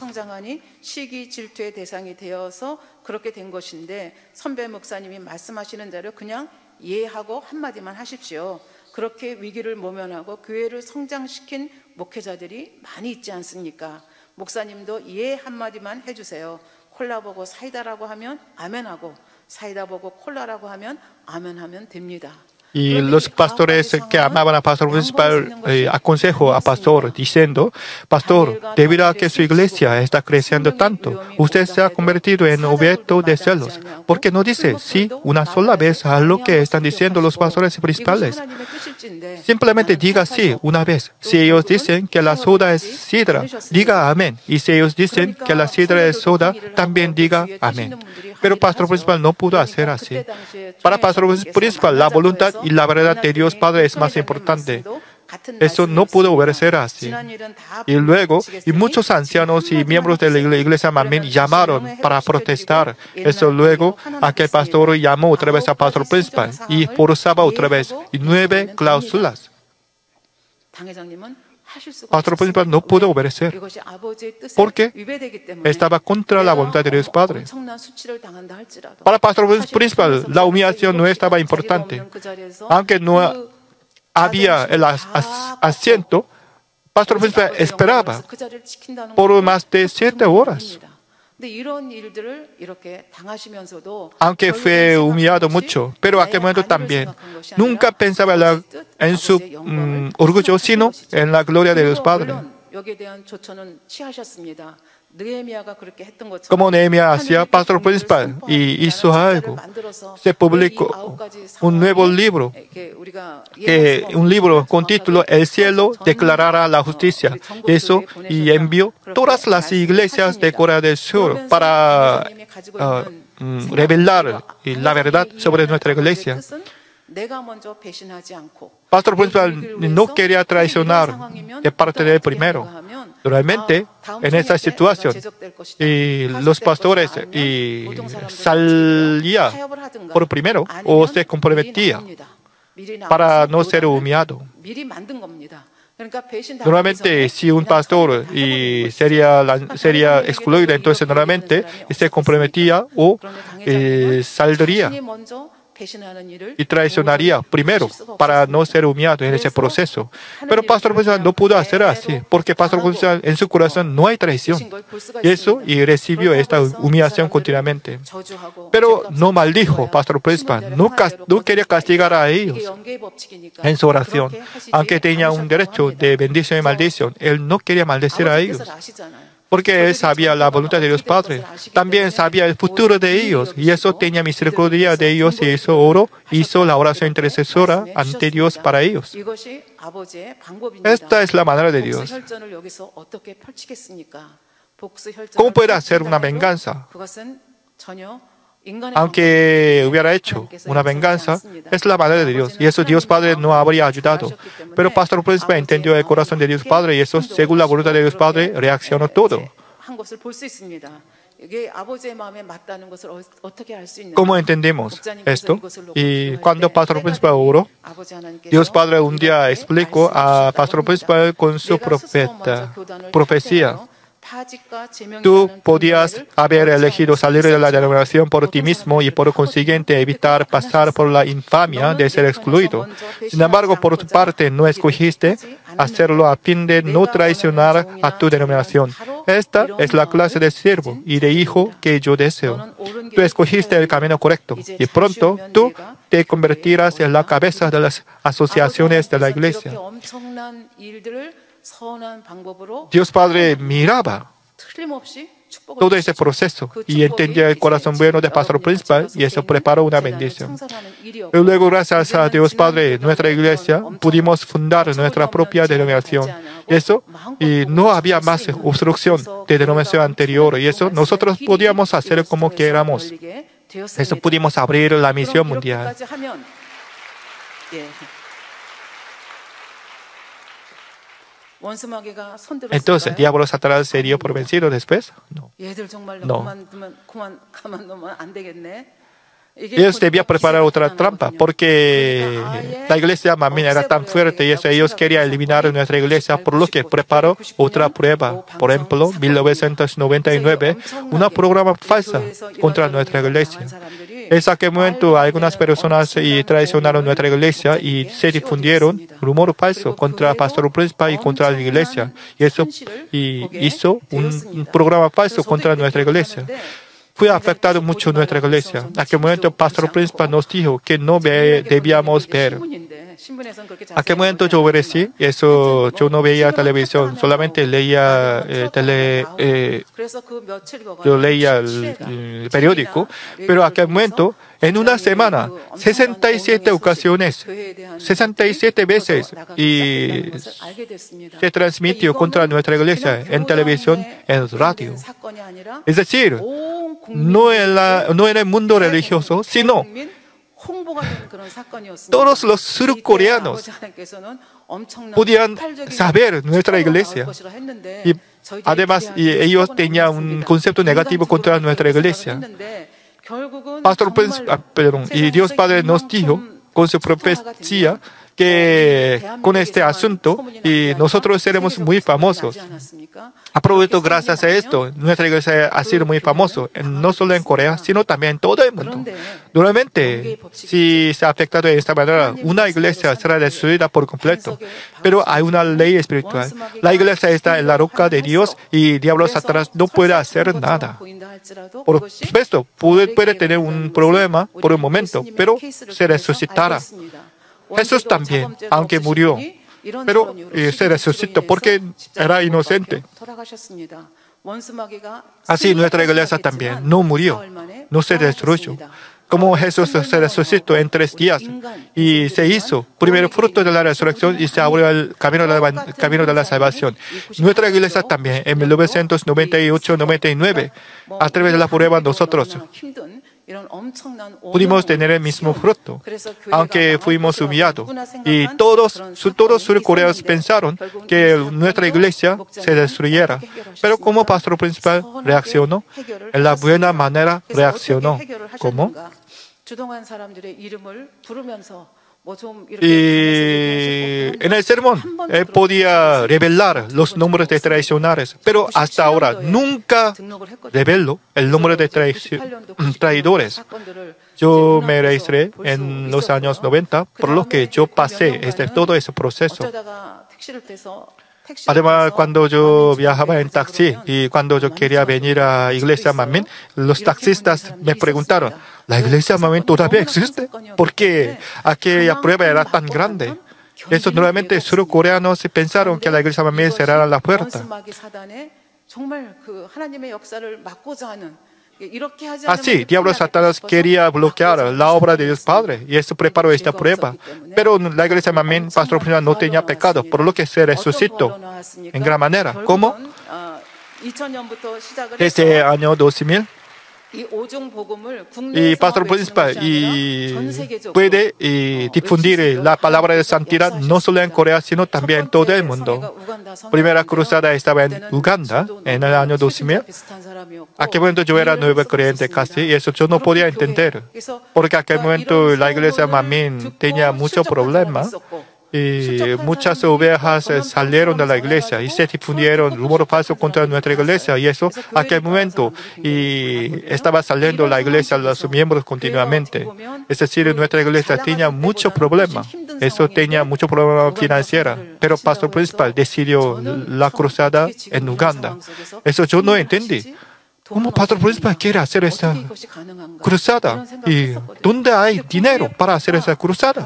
시기 질투의 대상이 되어서 그렇게 된 것인데 선배 목사님이 말씀하시는 대로 그냥 이해하고 한마디만 하십시오. 그렇게 위기를 모면하고 교회를 성장시킨 목회자들이 많이 있지 않습니까? 목사님도 이해 한마디만 해주세요. 콜라 보고 사이다라고 하면 아멘하고 사이다 보고 콜라라고 하면 아멘하면 됩니다. Y los pastores que amaban al pastor principal aconsejó a pastor diciendo, pastor, debido a que su iglesia está creciendo tanto, usted se ha convertido en objeto de celos. ¿Por qué no dice sí una sola vez a lo que están diciendo los pastores principales? Simplemente diga sí una vez. Si ellos dicen que la soda es sidra, diga amén. Y si ellos dicen que la sidra es soda, también diga amén. Pero el pastor principal no pudo hacer así. Para el pastor principal, la voluntad y la verdad de Dios Padre es más importante. Eso no pudo obedecer así. Y luego, muchos ancianos y miembros de la iglesia Manmin llamaron para protestar. Eso luego, aquel pastor llamó otra vez al pastor principal y forzaba otra vez 9 cláusulas. El pastor principal no pudo obedecer porque estaba contra la voluntad de Dios Padre. Para el pastor principal, la humillación no estaba importante. Aunque no había el asiento, el pastor principal esperaba por más de 7 horas. Aunque fue humillado mucho, pero aquel momento también nunca pensaba en su orgullo, sino en la gloria de Dios Padre. Como Nehemías hacía, pastor principal, y hizo algo. Se publicó un nuevo libro, un libro con título El cielo declarará la justicia. Eso, y envió todas las iglesias de Corea del Sur para revelar la verdad sobre nuestra iglesia. Pastor principal no quería traicionar de parte de él primero. Realmente, en esta situación, y los pastores salían por primero o se comprometía para no ser humillado. Normalmente, si un pastor sería excluido, entonces normalmente se comprometía o saldría y traicionaría primero para no ser humillado en ese proceso. Pero pastor principal no pudo hacer así, porque pastor principal en su corazón no hay traición. Y recibió esta humillación continuamente. Pero no maldijo pastor principal, no quería castigar a ellos en su oración. Aunque tenía un derecho de bendición y maldición, él no quería maldecir a ellos. Porque él sabía la voluntad de Dios Padre. También sabía el futuro de ellos. Y eso tenía misericordia de ellos y hizo la oración intercesora ante Dios para ellos. Esta es la manera de Dios. ¿Cómo puede hacer una venganza? Aunque hubiera hecho una venganza, es la manera de Dios. Y eso Dios Padre no habría ayudado. Pero pastor principal entendió el corazón de Dios Padre y eso, según la voluntad de Dios Padre, reaccionó todo. ¿Cómo entendemos esto? Y cuando pastor principal oró, Dios Padre un día explicó a pastor principal con su profecía. Tú podías haber elegido salir de la denominación por ti mismo y por consiguiente evitar pasar por la infamia de ser excluido. Sin embargo, por tu parte, no escogiste hacerlo a fin de no traicionar a tu denominación. Esta es la clase de siervo y de hijo que yo deseo. Tú escogiste el camino correcto y pronto tú te convertirás en la cabeza de las asociaciones de la iglesia. Dios Padre miraba todo ese proceso y entendía el corazón bueno del pastor principal y eso preparó una bendición. Y luego, gracias a Dios Padre, nuestra iglesia, pudimos fundar nuestra propia denominación. Y no había más obstrucción de denominación anterior y eso nosotros podíamos hacer como queramos. Eso pudimos abrir la misión mundial. Entonces, ¿el diablo Satanás sería por vencido después? No. Ellos debían preparar otra trampa porque la iglesia mamina era tan fuerte y ellos querían eliminar nuestra iglesia, por lo que preparó otra prueba. Por ejemplo, en 1999, una programa falsa contra nuestra iglesia. En aquel momento, algunas personas traicionaron nuestra iglesia y se difundieron rumores falsos contra el pastor principal y contra la iglesia. Y hizo un programa falso contra nuestra iglesia. Fue afectado mucho nuestra iglesia. En aquel momento, el pastor principal nos dijo que no debíamos ver. En aquel momento yo obedecí, yo no veía televisión, solamente leía yo leía el periódico, pero en aquel momento, en una semana, 67 ocasiones, 67 veces, y se transmitió contra nuestra iglesia en televisión, en radio. Es decir, no en el mundo religioso, sino todos los surcoreanos podían saber nuestra iglesia. Y además, ellos tenían un concepto negativo contra nuestra iglesia. Y Dios Padre nos dijo con su profecía que con este asunto nosotros seremos muy famosos. Aprovecho gracias a esto, nuestra iglesia ha sido muy famosa, no solo en Corea, sino también en todo el mundo. Normalmente, si se ha afectado de esta manera, una iglesia será destruida por completo. Pero hay una ley espiritual. La iglesia está en la roca de Dios y diablo Satanás no puede hacer nada. Por supuesto, puede tener un problema por un momento, pero se resucitará. Jesús también, aunque murió, pero se resucitó porque era inocente. Así nuestra iglesia también no murió, no se destruyó. Como Jesús se resucitó en 3 días y se hizo primer fruto de la resurrección y se abrió el camino de la salvación. Nuestra iglesia también, en 1998-99, a través de la prueba nosotros pudimos tener el mismo fruto, aunque fuimos humillados. Y todos surcoreanos pensaron que nuestra iglesia se destruyera. Pero como pastor principal reaccionó, en la buena manera reaccionó. ¿Cómo? Y en el sermón él podía revelar los nombres de traicioneros, pero hasta ahora nunca reveló el nombre de traidores. Yo me registré en los años 90, por lo que yo pasé todo ese proceso. Además, cuando yo viajaba en taxi y cuando yo quería venir a Iglesia Manmin, los taxistas me preguntaron, ¿la Iglesia Manmin todavía existe? Porque aquella prueba era tan grande. Eso nuevamente surcoreanos pensaron que la Iglesia Manmin cerrara la puerta. Así, diablo Satanás quería bloquear la obra de Dios Padre y eso preparó esta prueba. Pero la iglesia Manmin, pastor principal, no tenía pecado, por lo que se resucitó en gran manera. ¿Cómo? Desde el año 2000, y pastor principal puede difundir la palabra de santidad no solo en Corea, sino también en todo el mundo. Primera cruzada estaba en Uganda en el año 2000. A aquel momento yo era nuevo creyente casi y eso yo no podía entender. Porque a aquel momento la iglesia Manmin tenía muchos problemas. Y muchas ovejas salieron de la iglesia y se difundieron rumores falsos contra nuestra iglesia. Y eso, a aquel momento, estaba saliendo la iglesia, los miembros continuamente. Es decir, nuestra iglesia tenía muchos problemas. Eso tenía muchos problemas financieros. Pero pastor principal decidió la cruzada en Uganda. Eso yo no entendí. ¿Cómo pastor principal quiere hacer esta cruzada? ¿Y dónde hay dinero para hacer esa cruzada?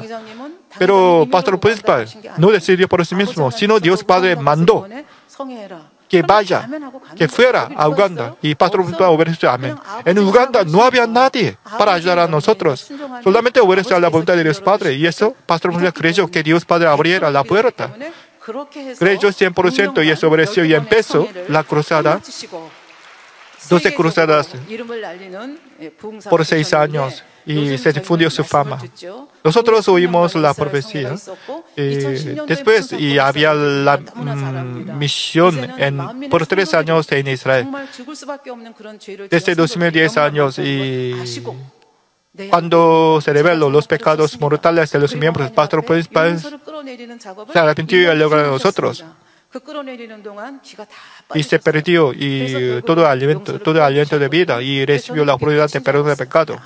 Pero pastor principal no decidió por sí mismo, sino Dios Padre mandó que vaya, que fuera a Uganda. Y pastor principal obedeció, amén. En Uganda no había nadie para ayudar a nosotros. Solamente obedeció a la voluntad de Dios Padre. Y eso, pastor principal creyó que Dios Padre abriera la puerta. Creyó 100% y eso obedeció y empezó la cruzada. 12 cruzadas por 6 años y se difundió su fama. Nosotros oímos la profecía. Después había la misión por 3 años en Israel. Desde 2010 años y cuando se reveló los pecados mortales de los miembros del pastor principal, se arrepintió y alegró a nosotros. Y se perdió y todo aliento de vida y recibió la oportunidad de perdón de pecado.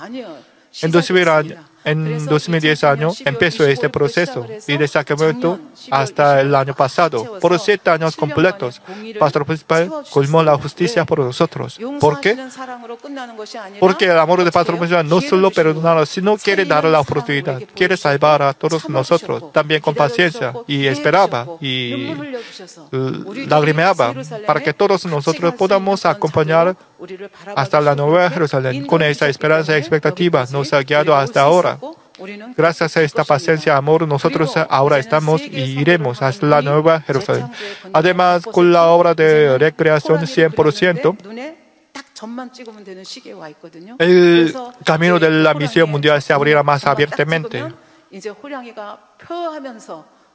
En 2010 años empezó este proceso y desde aquel momento hasta el año pasado, por 7 años completos, pastor principal colmó la justicia por nosotros. ¿Por qué? Porque el amor del pastor principal no solo perdona, sino quiere dar la oportunidad, quiere salvar a todos nosotros, también con paciencia, y esperaba y lagrimeaba para que todos nosotros podamos acompañar hasta la Nueva Jerusalén. Con esa esperanza y expectativa nos ha guiado hasta ahora. Gracias a esta paciencia y amor, nosotros ahora estamos y iremos hasta la Nueva Jerusalén. Además, con la obra de recreación 100%, el camino de la misión mundial se abrirá más abiertamente.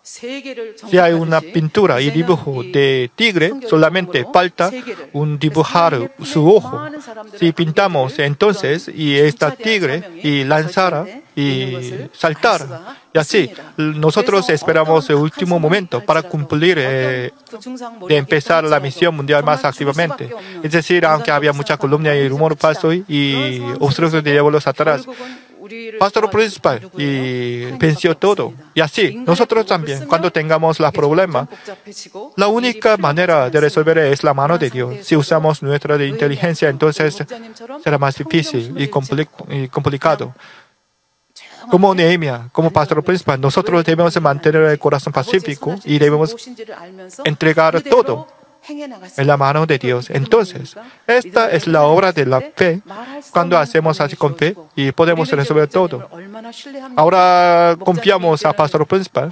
Si hay una pintura y dibujo de tigre, solamente falta dibujar su ojo. Si pintamos entonces y esta tigre y lanzara y saltar, y así nosotros esperamos el último momento para cumplir de empezar la misión mundial más activamente. Es decir, aunque había mucha calumnia y rumor falso y obstrucción de diablos atrás, pastor principal venció todo. Y así, nosotros también, cuando tengamos los problemas, la única manera de resolver es la mano de Dios. Si usamos nuestra inteligencia, entonces será más difícil y complicado. Como Nehemia, como pastor principal, nosotros debemos mantener el corazón pacífico y debemos entregar todo en la mano de Dios. Entonces, esta es la obra de la fe. Cuando hacemos así con fe y podemos resolver todo. Ahora confiamos a Pastor Principal.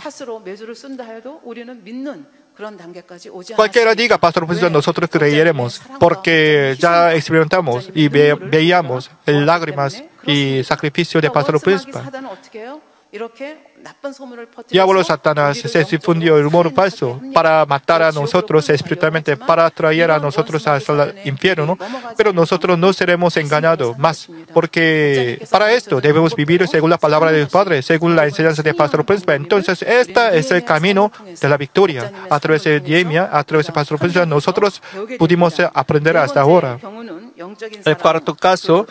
Cualquiera diga, Pastor Principal, nosotros creeremos porque ya experimentamos y veíamos lágrimas y sacrificio de Pastor Principal. Diablo Satanás se difundió el rumor falso para matar a nosotros espiritualmente, para atraer a nosotros al infierno, pero nosotros no seremos engañados más, porque para esto debemos vivir según la palabra de Dios Padre, según la enseñanza de Pastor Principal. Entonces, este es el camino de la victoria. A través de Nehemías, a través de Pastor Principal, nosotros pudimos aprender hasta ahora. El cuarto caso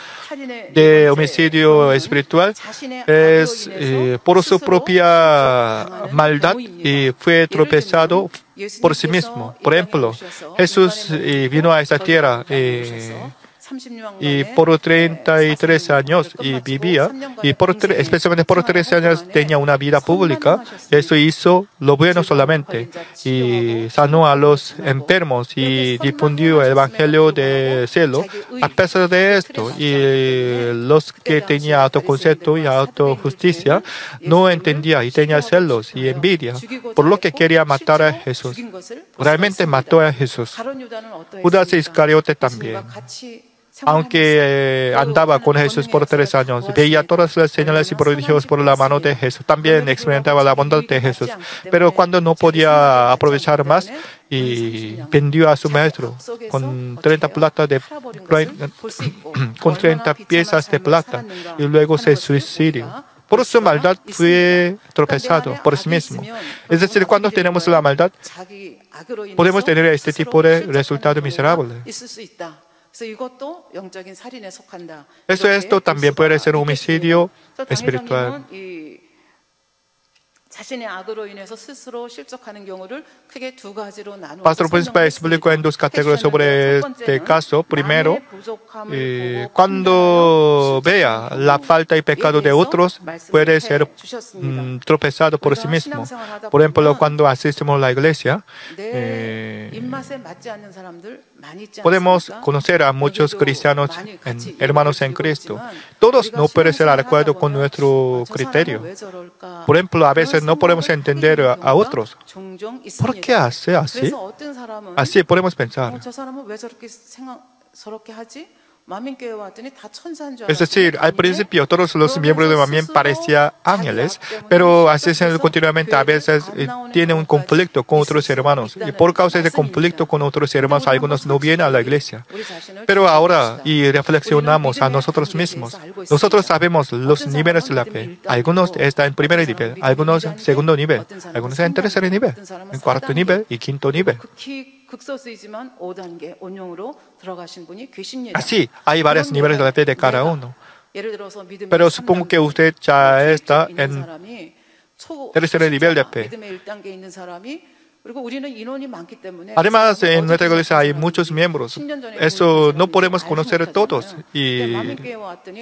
de homicidio espiritual es por su propia maldad y fue tropezado por sí mismo. Por ejemplo, Jesús vino a esta tierra y por 33 años y vivía, y especialmente por 13 años tenía una vida pública. Eso hizo lo bueno solamente y sanó a los enfermos y difundió el evangelio de cielo. A pesar de esto, y los que tenían autoconcepto y autojusticia no entendían y tenían celos y envidia, por lo que quería matar a Jesús. Realmente mató a Jesús. Judas Iscariote también. Aunque andaba con Jesús por 3 años, veía todas las señales y prodigios por la mano de Jesús. También experimentaba la bondad de Jesús. Pero cuando no podía aprovechar más, y vendió a su maestro con 30 piezas de plata y luego se suicidó. Por su maldad fue tropezado por sí mismo. Es decir, cuando tenemos la maldad, podemos tener este tipo de resultado miserable. Esto también puede ser un homicidio espiritual. Pastor Principal explicó en 2 categorías sobre este caso. Primero, cuando vea la falta y pecado de otros, puede ser tropezado por sí mismo. Por ejemplo, cuando asistimos a la iglesia, podemos conocer a muchos cristianos, hermanos en Cristo. Todos no pueden ser de acuerdo con nuestro criterio. Por ejemplo, a veces no podemos entender a otros. ¿Por qué hace así? Así podemos pensar. Es decir, al principio todos los miembros de Mamien parecían ángeles, pero así continuamente a veces tienen un conflicto con otros hermanos. Y por causa de conflicto con otros hermanos, algunos no vienen a la iglesia. Pero ahora, y reflexionamos a nosotros mismos, nosotros sabemos los niveles de la fe. Algunos están en primer nivel, algunos en segundo nivel, algunos en tercer nivel, en cuarto nivel y quinto nivel. Así, hay varios niveles de la fe de cada uno. Pero supongo que usted ya está en tercer nivel de fe. Además, en nuestra iglesia hay muchos miembros. Eso no podemos conocer todos. Y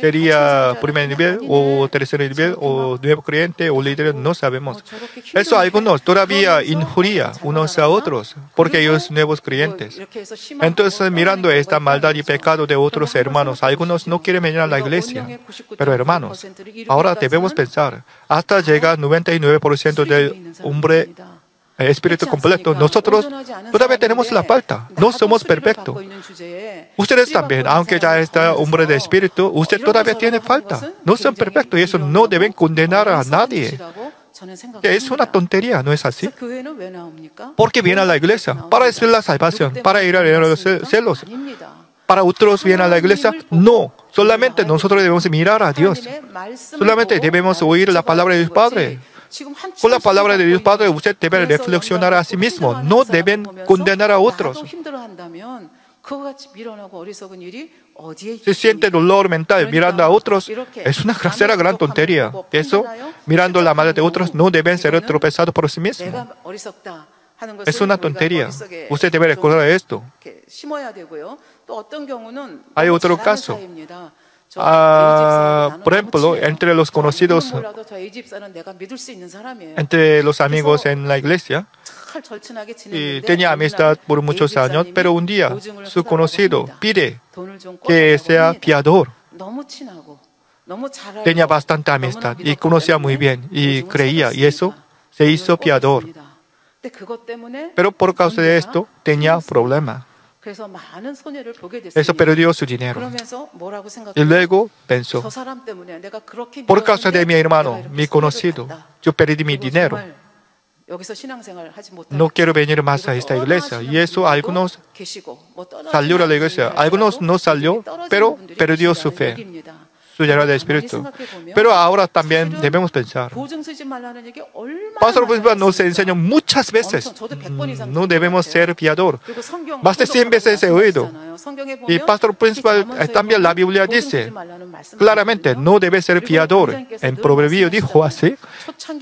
sería primer nivel, o tercer nivel, o nuevo creyente, o líder, no sabemos. Eso algunos todavía injuria unos a otros, porque ellos son nuevos creyentes. Entonces, mirando esta maldad y pecado de otros hermanos, algunos no quieren venir a la iglesia. Pero hermanos, ahora debemos pensar, hasta llega 99% del hombre espíritu completo. Nosotros todavía tenemos la falta. No somos perfectos. Ustedes también, aunque ya está hombre de espíritu, usted todavía tiene falta. No son perfectos y eso no deben condenar a nadie. Es una tontería, ¿no es así? ¿Por qué viene a la iglesia? Para recibir la salvación, para ir a los cielos. ¿Para otros vienen a la iglesia? No. Solamente nosotros debemos mirar a Dios. Solamente debemos oír la palabra de Dios Padre. Con la palabra de Dios Padre, usted debe reflexionar a sí mismo. No deben condenar a otros. Si siente dolor mental mirando a otros, es una gran tontería. Eso, mirando la maldad de otros, no deben ser tropezados por sí mismos. Es una tontería. Usted debe recordar esto. Hay otro caso. por ejemplo, entre los conocidos, entre los amigos en la iglesia, y tenía amistad por muchos años, pero un día su conocido pide que sea fiador. Tenía bastante amistad y conocía muy bien y creía, y eso se hizo fiador. Pero por causa de esto tenía problemas. Eso perdió su dinero. Y luego pensó, por causa de mi hermano, mi conocido, yo perdí mi dinero. No quiero venir más a esta iglesia. Y eso algunos salió a la iglesia. Algunos no salió, pero perdió su fe, su llenura de espíritu. Pero ahora también debemos pensar. Pastor principal nos enseñó muchas veces, no debemos ser fiador. Más de 100 veces he oído. Y Pastor principal también la Biblia dice claramente, no debe ser fiador. En Proverbio dijo así.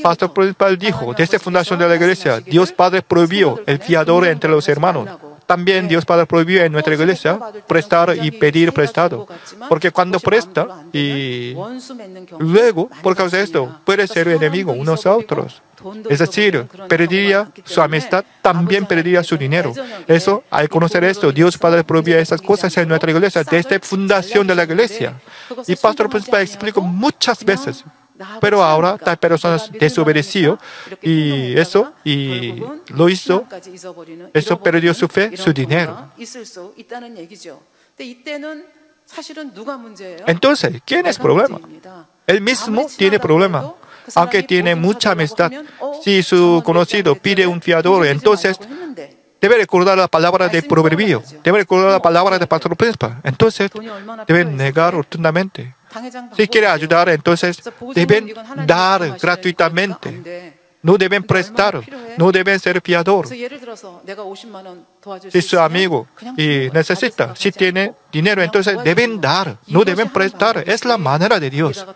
Pastor principal dijo, desde la fundación de la iglesia, Dios Padre prohibió el fiador entre los hermanos. También Dios Padre prohibió en nuestra iglesia prestar y pedir prestado. Porque cuando presta y luego, por causa de esto, puede ser enemigo unos a otros. Es decir, perdería su amistad, también perdería su dinero. Eso, al conocer esto, Dios Padre prohibió esas cosas en nuestra iglesia desde la fundación de la iglesia. Y Pastor Principal explicó muchas veces. Pero ahora tal persona desobedeció y eso y lo hizo. Eso perdió su fe, su dinero. Entonces, ¿quién es el problema? Él mismo tiene problema. Aunque tiene mucha amistad, si su conocido pide un fiador, entonces debe recordar la palabra de Proverbio, debe recordar la palabra de Pastor Principal. Entonces, deben negar rotundamente. Si quiere ayudar, entonces deben dar gratuitamente. No deben prestar, no deben ser fiador. Si su amigo necesita, si tiene dinero, entonces deben dar, no deben prestar. Es la manera de Dios.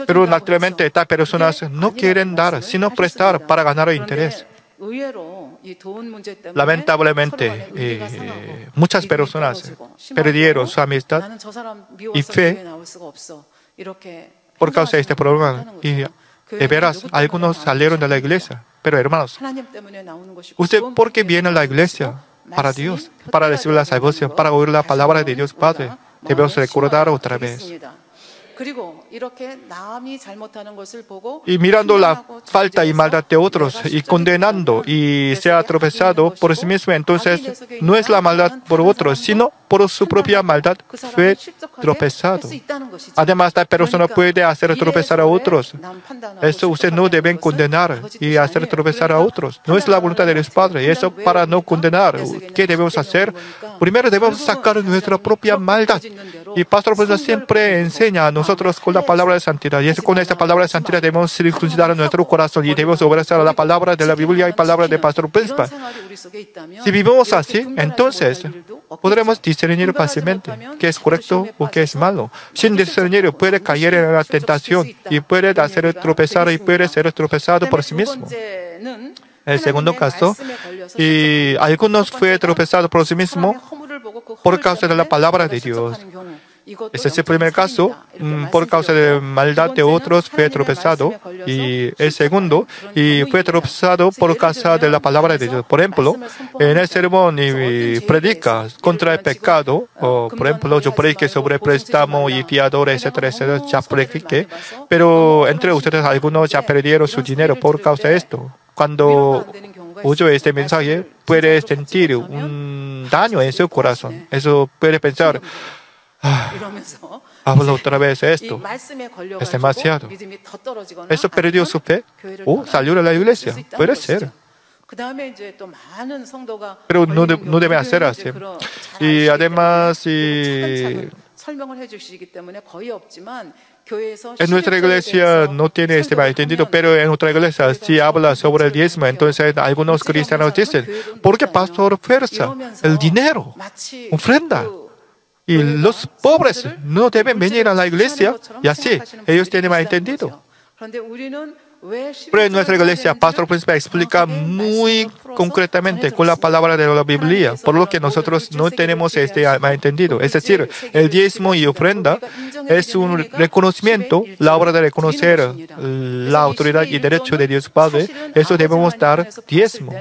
Pero naturalmente estas personas no quieren dar, sino prestar para ganar interés. Lamentablemente, muchas personas perdieron su amistad y fe por causa de este problema. Y de veras, algunos salieron de la iglesia. Pero hermanos, ¿usted por qué viene a la iglesia? Para Dios, para recibir la salvación, para oír la palabra de Dios Padre. Debemos recordar otra vez. Y mirando la falta y maldad de otros y condenando y se ha tropezado por sí mismo, entonces no es la maldad por otros, sino por su propia maldad fue tropezado. Además, la persona puede hacer tropezar a otros. Eso usted no debe condenar y hacer tropezar a otros. No es la voluntad de Dios Padre. Y eso para no condenar, ¿qué debemos hacer? Primero debemos sacar nuestra propia maldad. Y Pastor pues siempre enseña a nosotros con la palabra de santidad. Y con esta palabra de santidad debemos circuncidar nuestro corazón y debemos obedecer a la palabra de la Biblia y palabra de Pastor Principal. Si vivimos así, entonces podremos discernir fácilmente qué es correcto o qué es malo. Sin discernir puede caer en la tentación y puede hacer tropezar y puede ser tropezado por sí mismo. El segundo caso, y algunos fue tropezado por sí mismo por causa de la palabra de Dios. Ese es el primer caso, por causa de maldad de otros fue tropezado. Y el segundo, y fue tropezado por causa de la palabra de Dios. Por ejemplo, en el sermón y predica contra el pecado, o por ejemplo, yo prediqué sobre préstamo y fiador, etcétera, etcétera, ya prediqué. Pero entre ustedes algunos ya perdieron su dinero por causa de esto. Cuando oye este mensaje, puede sentir un daño en su corazón. Eso puede pensar, hablo otra vez esto. Es demasiado. Eso perdió su fe. O salió de la iglesia. Puede ser. Pero no debe hacer así. Y además, en nuestra iglesia no tiene este malentendido, pero en otra iglesia si habla sobre el diezmo, entonces algunos cristianos dicen, ¿por qué pastor fuerza el dinero, ofrenda? Y los pobres no deben venir a la iglesia, y así ellos tienen malentendido. Pero en nuestra iglesia, Pastor Príncipe explica muy concretamente con la palabra de la Biblia, por lo que nosotros no tenemos este malentendido. Es decir, el diezmo y ofrenda es un reconocimiento, la obra de reconocer la autoridad y derecho de Dios Padre. Eso debemos dar diezmo.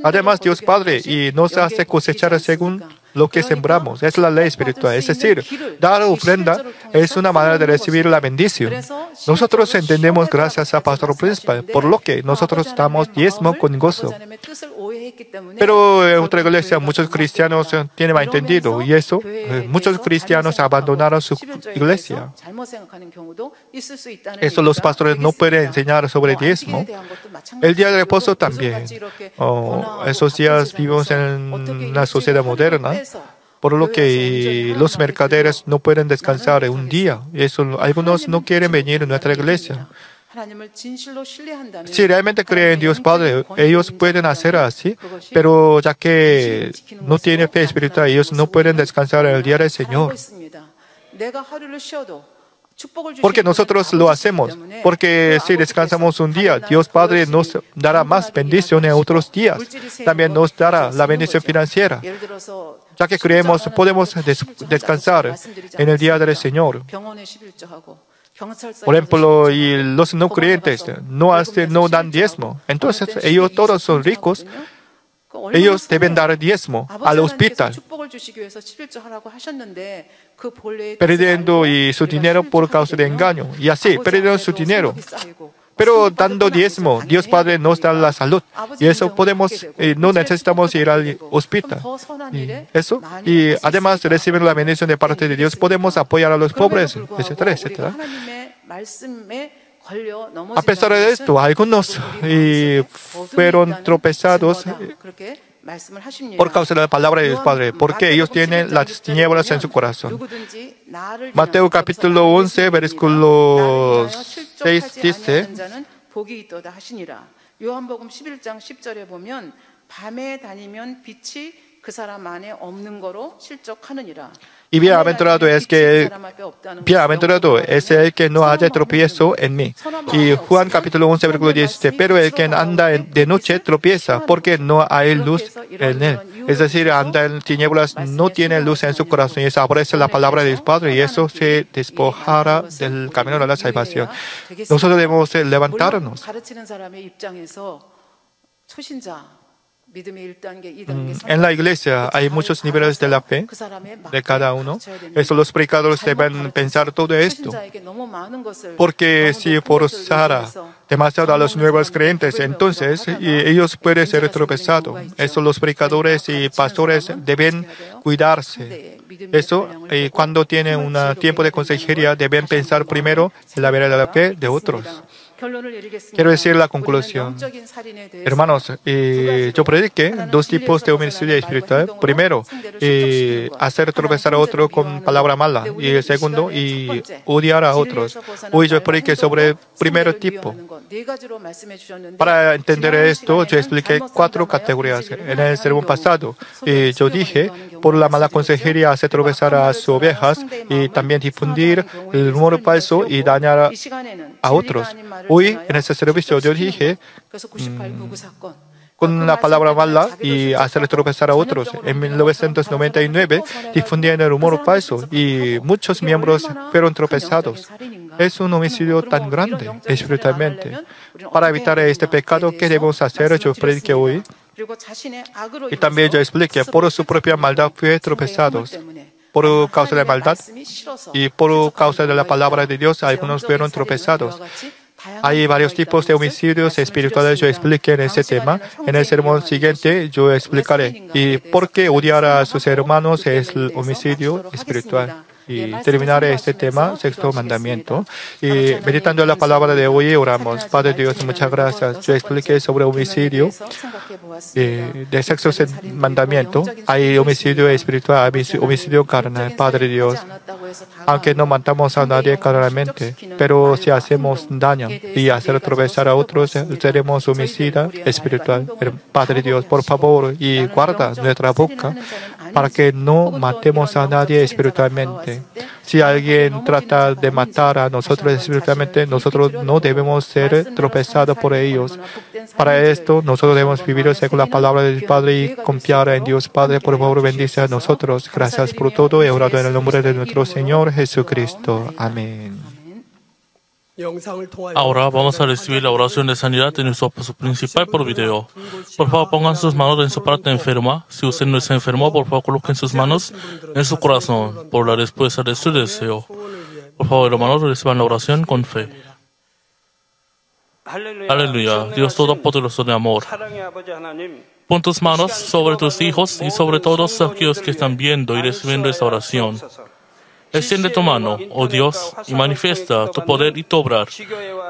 Además, Dios Padre y nos hace cosechar según lo que sembramos. Es la ley espiritual. Es decir, dar ofrenda es una manera de recibir la bendición. Nosotros entendemos gracias a Pastor Principal, por lo que nosotros damos diezmo con gozo. Pero en otra iglesia muchos cristianos tienen malentendido y eso, muchos cristianos abandonaron su iglesia. Eso los pastores no pueden enseñar sobre diezmo. El día de reposo también. Esos días vivimos en una sociedad moderna, por lo que los mercaderes no pueden descansar un día. Eso, algunos no quieren venir a nuestra iglesia. Si realmente creen en Dios Padre, ellos pueden hacer así, pero ya que no tienen fe espiritual, ellos no pueden descansar en el día del Señor. Porque nosotros lo hacemos. Porque si descansamos un día, Dios Padre nos dará más bendición en otros días. También nos dará la bendición financiera. Ya que creemos, podemos descansar en el día del Señor. Por ejemplo, y los no creyentes no dan diezmo. Entonces, ellos todos son ricos. Ellos deben dar diezmo al hospital, perdiendo su dinero por causa de engaño. Y así, perdiendo su dinero. Pero dando diezmo, Dios Padre nos da la salud. Y eso podemos, no necesitamos ir al hospital. Y además, recibir la bendición de parte de Dios, podemos apoyar a los pobres, etcétera, etcétera. A pesar de esto, algunos fueron tropezados por causa de la palabra de Dios Padre, porque ellos tienen las tinieblas en su corazón. Mateo capítulo 11, versículo 6 dice, 요한복음 11장 10절에 보면 밤에 다니면 빛이 그 사람 안에 없는 거로 실족하느니라. Y bienaventurado es el que no haya tropiezo en mí. Y Juan capítulo 11, versículo 17, pero el que anda de noche tropieza, porque no hay luz en él. Es decir, anda en tinieblas, no tiene luz en su corazón, y eso aborrece la palabra de Dios Padre, y eso se despojará del camino de la salvación. Nosotros debemos levantarnos. En la iglesia hay muchos niveles de la fe de cada uno. Eso los predicadores deben pensar todo esto. Porque si forzara demasiado a los nuevos creyentes, entonces ellos pueden ser tropezados. Eso los predicadores y pastores deben cuidarse. Eso, cuando tienen un tiempo de consejería, deben pensar primero en la verdadera fe de otros. Quiero decir la conclusión. Hermanos, yo prediqué dos tipos de homicidio espiritual. Primero, hacer tropezar a otro con palabra mala. Y el segundo, odiar a otros. Hoy yo prediqué sobre el primer tipo. Para entender esto, yo expliqué 4 categorías. En el sermón pasado, yo dije, por la mala consejería hacer tropezar a sus ovejas y también difundir el rumor falso y dañar a otros. Hoy, en este servicio, yo dije, con la palabra mala y hacer tropezar a otros. En 1999, difundían el rumor falso y muchos miembros fueron tropezados. Es un homicidio tan grande espiritualmente. Para evitar este pecado, ¿qué debemos hacer? Yo prediqué hoy. Y también yo expliqué, por su propia maldad fue tropezados. Por causa de maldad y por causa de la palabra de Dios, algunos fueron tropezados. Hay varios tipos de homicidios espirituales. Yo expliqué en ese tema. En el sermón siguiente yo explicaré. Y por qué odiar a sus hermanos es el homicidio espiritual. Y terminaré este tema, 6º mandamiento. Y meditando en la palabra de hoy, oramos. Padre Dios, muchas gracias. Yo expliqué sobre homicidio de 6º mandamiento. Hay homicidio espiritual, hay homicidio carnal. Padre Dios, aunque no matamos a nadie carnalmente, pero si hacemos daño y hacer tropezar a otros, seremos homicida espiritual. Padre Dios, por favor, y guarda nuestra boca para que no matemos a nadie espiritualmente. Si alguien trata de matar a nosotros espiritualmente, nosotros no debemos ser tropezados por ellos. Para esto, nosotros debemos vivir según la palabra del Padre y confiar en Dios Padre. Por favor, bendice a nosotros. Gracias por todo. He orado en el nombre de nuestro Señor Jesucristo. Amén. Ahora vamos a recibir la oración de sanidad de nuestro apóstol principal por video. Por favor, pongan sus manos en su parte enferma. Si usted no está enfermo, por favor, coloquen sus manos en su corazón por la respuesta de su deseo. Por favor, hermanos, reciban la oración con fe. Aleluya, Dios Todopoderoso de amor. Pon tus manos sobre tus hijos y sobre todos aquellos que están viendo y recibiendo esta oración. Extiende tu mano, oh Dios, y manifiesta tu poder y tu obrar,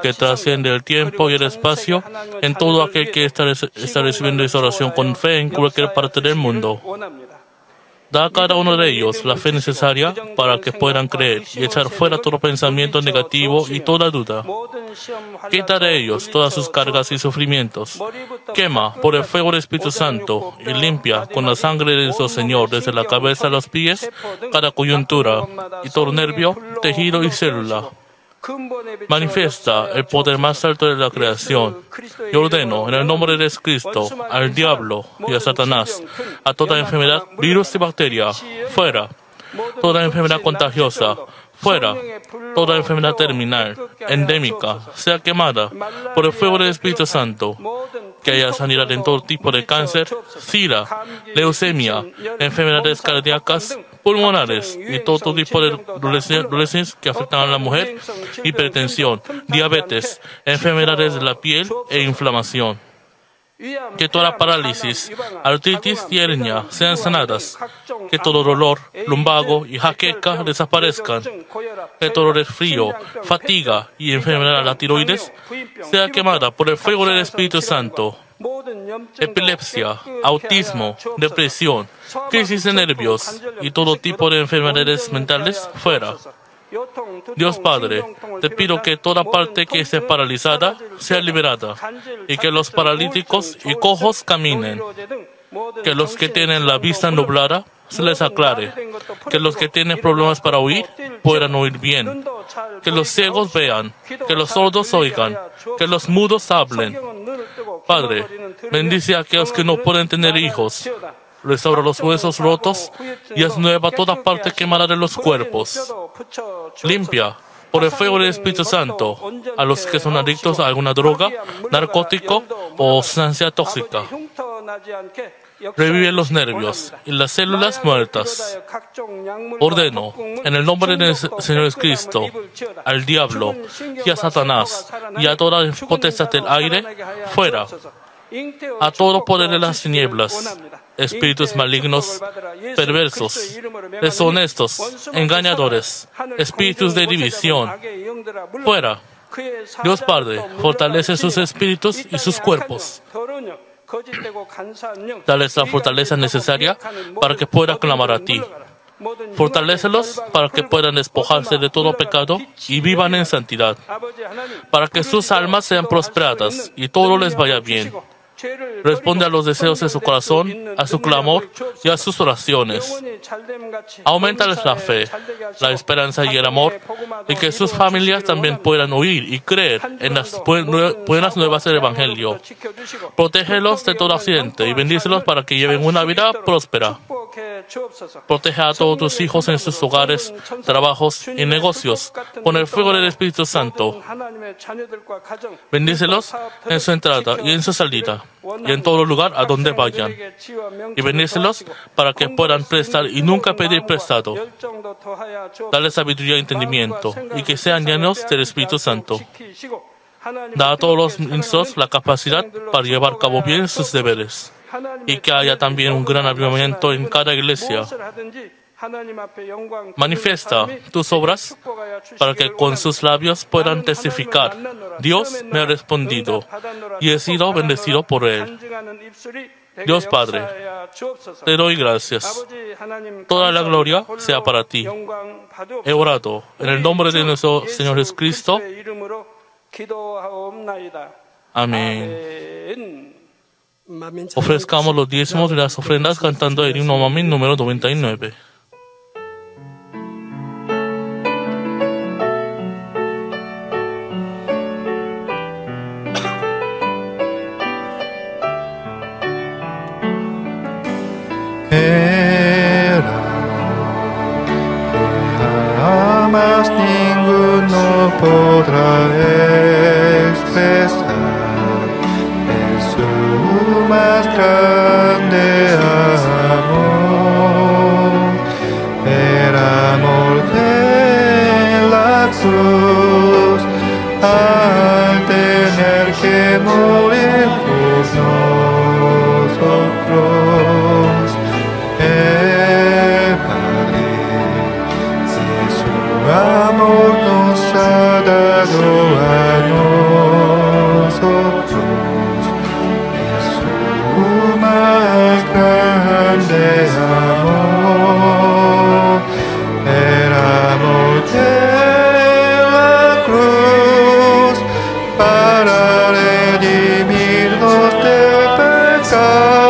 que trasciende el tiempo y el espacio en todo aquel que está recibiendo esta oración con fe en cualquier parte del mundo. Da a cada uno de ellos la fe necesaria para que puedan creer y echar fuera todo pensamiento negativo y toda duda. Quita de ellos todas sus cargas y sufrimientos. Quema por el fuego del Espíritu Santo y limpia con la sangre de nuestro Señor desde la cabeza a los pies cada coyuntura y todo nervio, tejido y célula. Manifiesta el poder más alto de la creación. Y ordeno en el nombre de Cristo al diablo y a Satanás, a toda enfermedad, virus y bacteria, fuera. Toda enfermedad contagiosa, fuera. Toda enfermedad terminal, endémica, sea quemada por el fuego del Espíritu Santo. Que haya sanidad en todo tipo de cáncer, sida, leucemia, enfermedades cardíacas, pulmonares y todo tipo de dolencias que afectan a la mujer, hipertensión, diabetes, enfermedades de la piel e inflamación. Que toda parálisis, artritis y hernia sean sanadas. Que todo dolor, lumbago y jaqueca desaparezcan. Que todo resfrío, fatiga y enfermedad de la tiroides sea quemada por el fuego del Espíritu Santo. Epilepsia, autismo, depresión, crisis de nervios y todo tipo de enfermedades mentales fuera. Dios Padre, te pido que toda parte que esté paralizada sea liberada y que los paralíticos y cojos caminen. Que los que tienen la vista nublada se les aclare. Que los que tienen problemas para oír puedan oír bien. Que los ciegos vean. Que los sordos oigan. Que los mudos hablen. Padre, bendice a aquellos que no pueden tener hijos. Restaura los huesos rotos y haz nueva toda parte quemada de los cuerpos. Limpia por el fuego del Espíritu Santo a los que son adictos a alguna droga, narcótico o sustancia tóxica. Revive los nervios y las células muertas. Ordeno, en el nombre del Señor Jesucristo, al diablo y a Satanás y a toda potestad del aire, fuera. A todo poder de las tinieblas, espíritus malignos, perversos, deshonestos, engañadores, espíritus de división, fuera. Dios Padre, fortalece sus espíritus y sus cuerpos. Dales la fortaleza necesaria para que puedan clamar a ti. Fortalécelos para que puedan despojarse de todo pecado y vivan en santidad, para que sus almas sean prosperadas y todo les vaya bien. Responde a los deseos de su corazón, a su clamor y a sus oraciones. Aumentales la fe, la esperanza y el amor, y que sus familias también puedan oír y creer en las buenas nuevas del Evangelio. Protégelos de todo accidente y bendícelos para que lleven una vida próspera. Protege a todos tus hijos en sus hogares, trabajos y negocios con el fuego del Espíritu Santo. Bendícelos en su entrada y en su salida, y en todo lugar a donde vayan. Y bendícelos para que puedan prestar y nunca pedir prestado. Dale sabiduría y entendimiento, y que sean llenos del Espíritu Santo. Da a todos los ministros la capacidad para llevar a cabo bien sus deberes, y que haya también un gran avivamiento en cada iglesia. Manifiesta tus obras para que con sus labios puedan testificar: Dios me ha respondido y he sido bendecido por Él. Dios Padre, te doy gracias. Toda la gloria sea para ti. He orado en el nombre de nuestro Señor Jesucristo. Amén. Ofrezcamos los diezmos y las ofrendas cantando el himno Manmin número 99. Jamás ninguno podrá expresar en su más grande amor, el amor de la cruz, al tener que morir por nosotros. El Padre de su amor nos ha dado a nosotros, es su más grande amor, el amor de la cruz, para redimirnos del pecado.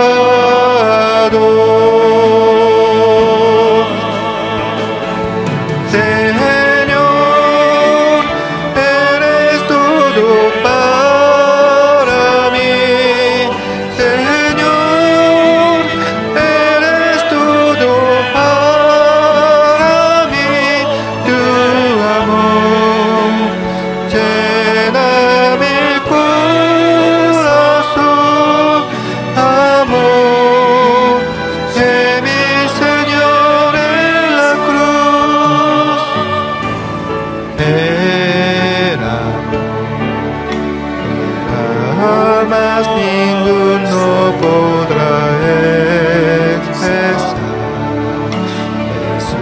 Señor, eres todo para mí. Señor, eres todo para mí. Tu amor llena mi corazón. Amor de mi Señor en la cruz. El amor jamás ninguno podrá expresar, es su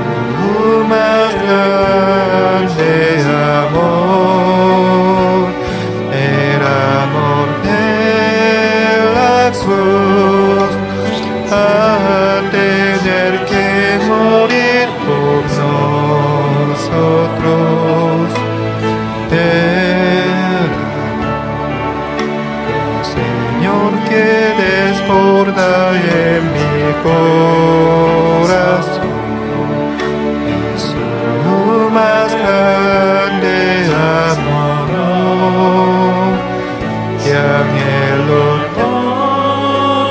más grande amor, el amor de la cruz, a tener que morir por nosotros. Señor, que desborda en mi corazón, es su más grande amor, que anhelo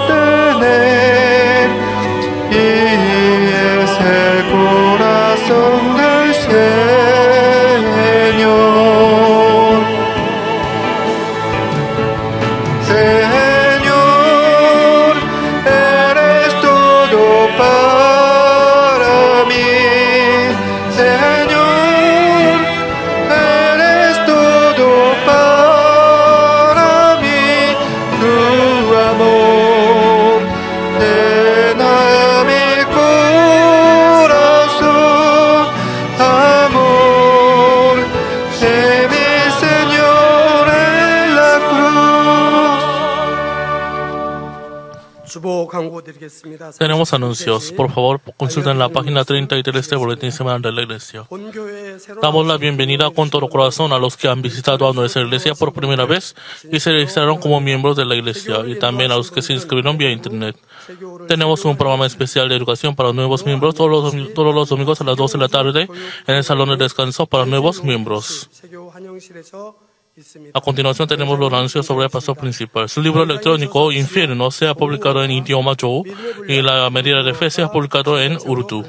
tener, y es el corazón del Señor. Señor, eres todo para mí. Señor, eres todo para mí. Tu amor llena mi corazón. Amor de mi Señor en la cruz. Tenemos anuncios. Por favor, consulten la página 33 del Boletín Semanal de la Iglesia. Damos la bienvenida con todo corazón a los que han visitado a nuestra iglesia por primera vez y se registraron como miembros de la iglesia, y también a los que se inscribieron vía internet. Tenemos un programa especial de educación para nuevos miembros todos los domingos a las 2 de la tarde en el salón de descanso para nuevos miembros. A continuación tenemos los anuncios sobre el pastor principal. Su libro electrónico Infierno se ha publicado en idioma Zhou y la medida de fe se ha publicado en Urdu.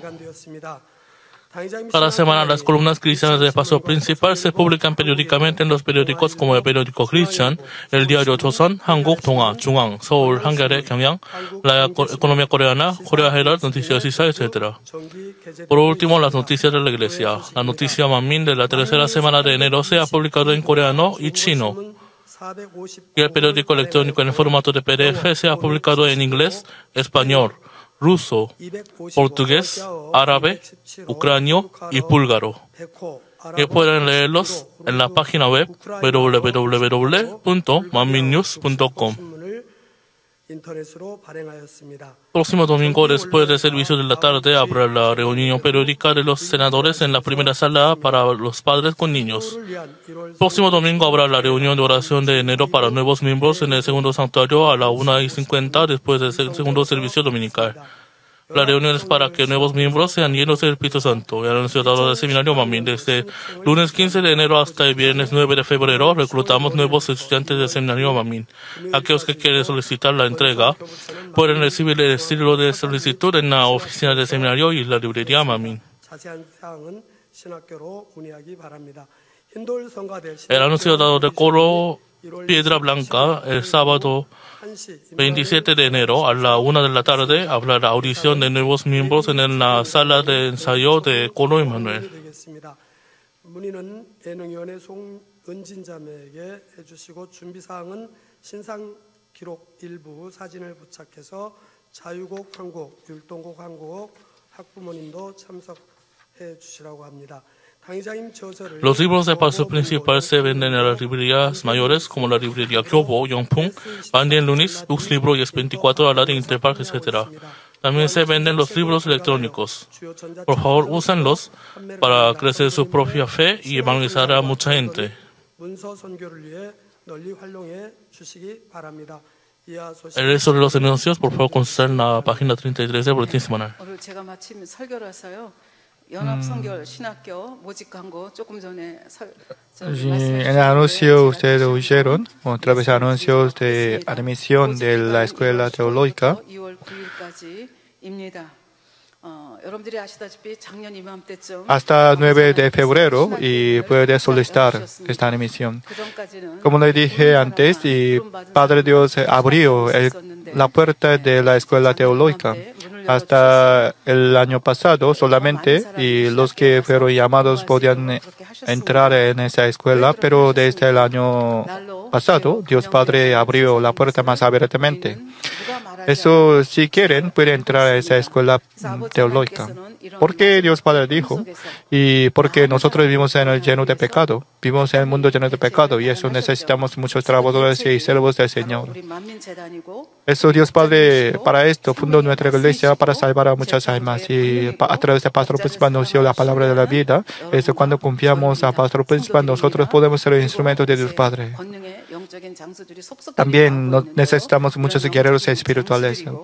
Cada semana las columnas cristianas del pastor principal se publican periódicamente en los periódicos como el periódico Christian, el diario Joseon, Hanguk Donga, Jungang, Seoul, Hangare, Gyeongyang, la economía coreana, Korea Herald, Noticias Isa, etc. Por último, las noticias de la iglesia. La noticia Manmin de la tercera semana de enero se ha publicado en coreano y chino. Y el periódico electrónico en el formato de PDF se ha publicado en inglés, español, ruso, portugués, árabe, ucranio y búlgaro. Y pueden leerlos en la página web www.manminnews.com. Próximo domingo, después del servicio de la tarde, habrá la reunión periódica de los senadores en la primera sala para los padres con niños. Próximo domingo habrá la reunión de oración de enero para nuevos miembros en el segundo santuario a la 1:50 después del segundo servicio dominical. La reunión es para que nuevos miembros sean llenos del Espíritu Santo. El anuncio dado del seminario Manmin. Desde lunes 15 de enero hasta el viernes 9 de febrero reclutamos nuevos estudiantes del seminario Manmin. Aquellos que quieren solicitar la entrega pueden recibir el estilo de solicitud en la oficina del seminario y la librería Manmin. El anuncio dado de coro Piedra Blanca el sábado 27 de enero a la 1 de la tarde habrá la audición de nuevos miembros en la sala de ensayo de Coro Emmanuel. Los libros de paso principal se venden en las librerías mayores como la librería Kyobo, Yongpung, Banden Lunis, Lux Libro y S24, Aladdin Interpark, etc. También se venden los libros electrónicos. Por favor, úsenlos para crecer su propia fe y evangelizar a mucha gente. El resto de los anuncios, por favor, consultar en la página 33 del boletín semanal. En el anuncio ustedes oyeron otra vez anuncios de admisión de la escuela teológica. Hasta 9 de febrero y puede solicitar esta admisión. Como le dije antes, y Padre Dios abrió la puerta de la escuela teológica. Hasta el año pasado solamente y los que fueron llamados podían entrar en esa escuela, pero desde el año pasado Dios Padre abrió la puerta más abiertamente. Eso, si quieren, pueden entrar a esa escuela teológica. Porque Dios Padre dijo, y porque nosotros vivimos en el lleno de pecado, vivimos en el mundo lleno de pecado, y eso necesitamos muchos trabajadores y siervos del Señor. Eso Dios Padre, para esto, fundó nuestra iglesia para salvar a muchas almas, y a través del pastor principal nos dio la palabra de la vida. Eso cuando confiamos al pastor principal, nosotros podemos ser el instrumento de Dios Padre. También necesitamos muchos guerreros espirituales.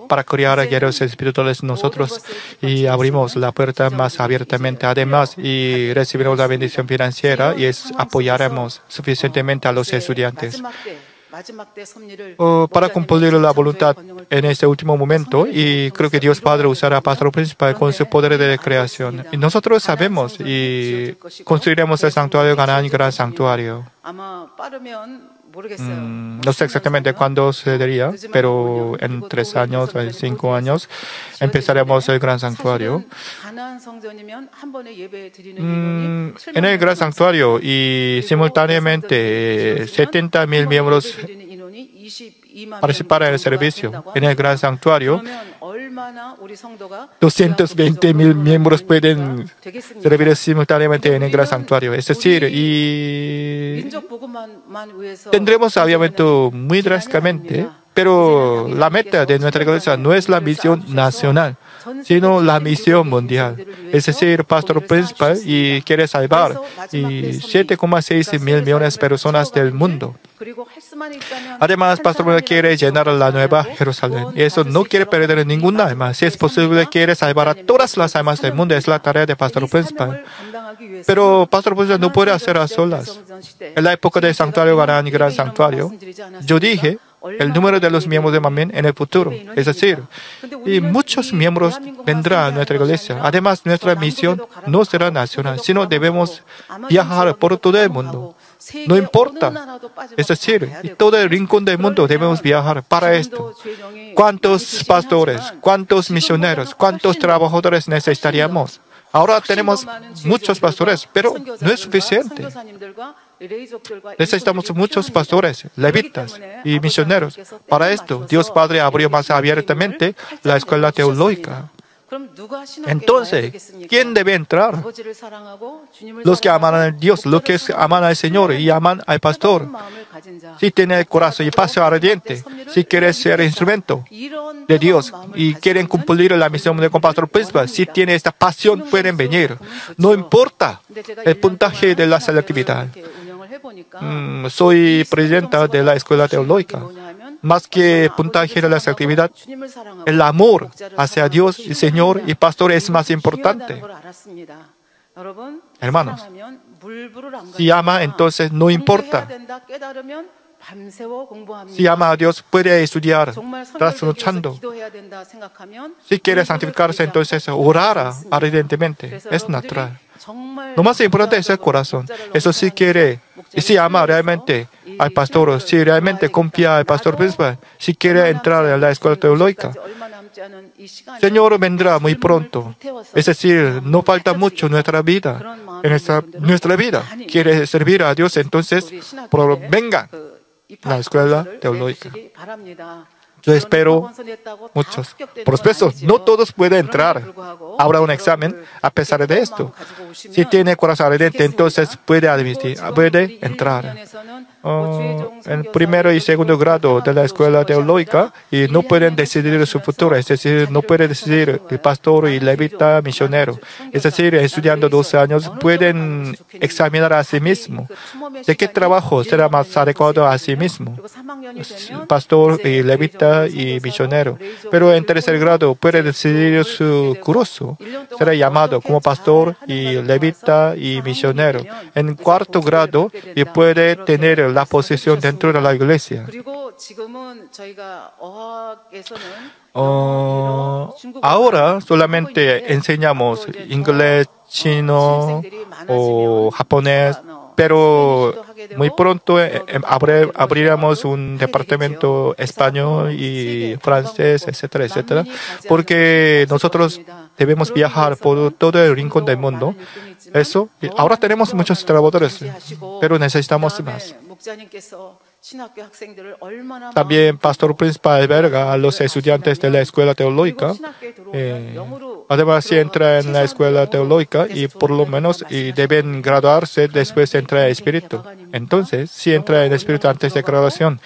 Para criar guerreros espirituales nosotros y abrimos la puerta más abiertamente. Además, y recibiremos la bendición financiera y apoyaremos suficientemente a los estudiantes. Para cumplir la voluntad en este último momento, y creo que Dios Padre usará al pastor principal con su poder de creación. Y nosotros sabemos y construiremos el santuario gran santuario. No sé exactamente cuándo sucedería, pero en 3 años o en 5 años empezaremos el gran santuario. En el gran santuario y simultáneamente 70,000 miembros participarán en el servicio. En el gran santuario 220,000 miembros pueden servir simultáneamente en el gran santuario. Es decir, y tendremos avivamiento muy drásticamente, pero la meta de nuestra iglesia no es la misión nacional, sino la misión mundial. Es decir, pastor principal y quiere salvar y 7,6 mil millones de personas del mundo. Además, pastor quiere llenar la nueva Jerusalén. Y eso no quiere perder ninguna alma. Si es posible, quiere salvar a todas las almas del mundo. Es la tarea de pastor principal. Pero pastor principal no puede hacer a solas. En la época del santuario gran santuario, yo dije el número de los miembros de Manmin en el futuro. Es decir, y muchos miembros vendrán a nuestra iglesia. Además, nuestra misión no será nacional, sino debemos viajar por todo el mundo. No importa. Es decir, y todo el rincón del mundo debemos viajar para esto. ¿Cuántos pastores, cuántos misioneros, cuántos trabajadores necesitaríamos? Ahora tenemos muchos pastores, pero no es suficiente. Necesitamos muchos pastores, levitas y misioneros. Para esto, Dios Padre abrió más abiertamente la escuela teológica. Entonces, ¿quién debe entrar? Los que aman a Dios, los que aman al Señor y aman al pastor. si tiene el corazón y pasión ardiente, si quiere ser instrumento de Dios y quieren cumplir la misión del pastor principal, si tiene esta pasión, pueden venir. No importa el puntaje de la selectividad. Soy presidenta de la escuela teológica. Más que puntaje de la selectividad, el amor hacia Dios y Señor y pastor es más importante. Hermanos, si ama, entonces no importa. Si ama a Dios, puede estudiar trasnochando. Si quiere santificarse, entonces orar ardientemente. Es natural. Lo más importante es el corazón. Eso sí quiere. Y si ama realmente al pastor, si realmente confía al pastor principal, si quiere entrar a la escuela teológica, Señor vendrá muy pronto. Es decir, no falta mucho en nuestra vida. En nuestra vida quiere servir a Dios, entonces venga a la escuela teológica. Yo espero muchos procesos. No todos pueden entrar. Habrá un examen a pesar de esto. Si tiene corazón ardiente, entonces puede entrar. En primero y segundo grado de la escuela teológica y no pueden decidir su futuro, es decir, no puede decidir el pastor y levita misionero. Es decir, estudiando 12 años pueden examinar a sí mismo de qué trabajo será más adecuado a sí mismo, pastor y levita y misionero. Pero en tercer grado puede decidir su curso, será llamado como pastor y levita y misionero. En cuarto grado y puede tener la posición dentro de la iglesia. Ahora solamente enseñamos inglés, chino o japonés, pero muy pronto abriremos un departamento español y francés, etcétera, etcétera, porque nosotros debemos viajar por todo el rincón del mundo. Eso, ahora tenemos muchos trabajadores, pero necesitamos más. También pastor principal alberga a los estudiantes de la escuela teológica. Además, si entra en la escuela teológica y por lo menos deben graduarse, después entra el espíritu. Entonces, si entra en el espíritu antes de graduación,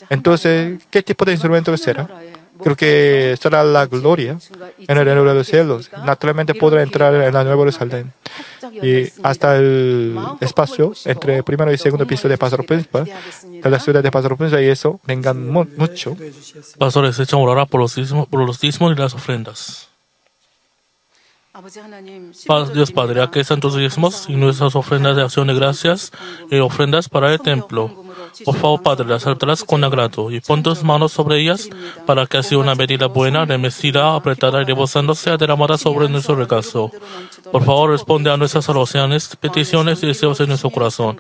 entonces, ¿qué tipo de instrumento será? Creo que será la gloria en el reino de los cielos. Naturalmente podrá entrar en la Nueva Jerusalén. Y hasta el espacio entre el primero y segundo piso de Pastor Principal, de la ciudad de Pastor Principal, y eso vengan mucho. Pastores, echan orar por los diezmos y las ofrendas. Dios Padre, aquí están tus diezmos y nuestras ofrendas de acción de gracias y ofrendas para el templo. Por favor, Padre, las aceptarás con agrado y pon tus manos sobre ellas para que así una medida buena, remecida, apretada y rebosando sea derramada sobre nuestro regazo. Por favor, responde a nuestras oraciones, peticiones y deseos en nuestro corazón.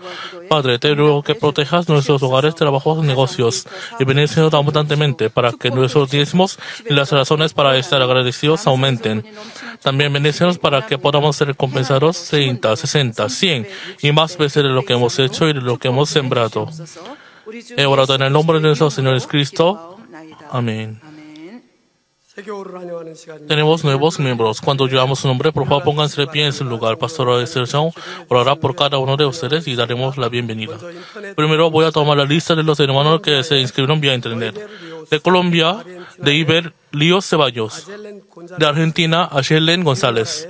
Padre, te ruego que protejas nuestros hogares, trabajos, negocios y bendícenos abundantemente para que nuestros diezmos y las razones para estar agradecidos aumenten. También bendícenos para que podamos ser recompensados 30, 60, 100 y más veces de lo que hemos hecho y de lo que hemos sembrado. He orado en el nombre de nuestro Señor Jesucristo. Amén. Tenemos nuevos miembros. Cuando llevamos su nombre, por favor, pónganse de pie en su lugar. Pastor de Sergio orará por cada uno de ustedes y daremos la bienvenida. Primero voy a tomar la lista de los hermanos que se inscribieron vía internet. De Colombia, de Iber, Líos Ceballos. De Argentina, Ashelen González.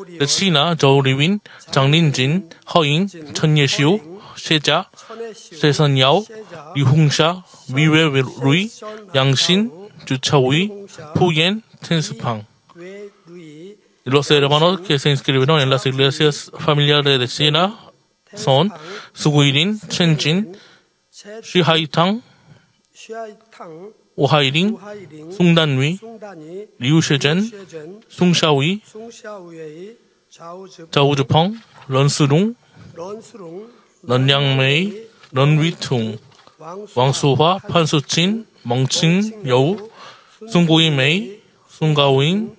De China, Zhou Liwin, Zhang Linjin, Hao-in, Chen Yexiu, Sheja, Seson Yao, Yu Hongsha, Wei Rui, Yang Xin, Yu Chaoui, Pu Yen, Chen Supang. Los hermanos que se inscribieron en las iglesias familiares de China son Suguirin, Chen Jin, Shi Haitang, Oh Hailing, Sung Danwi, Liu Shezhen, Sung Xiaowei, Zhao Zhipeng, Ren Silong, Ren Liangmei, Ren Witung, Wang Suhua, Pan Suqin, Meng Qing You, Sung Guimei, Sung Gaowing,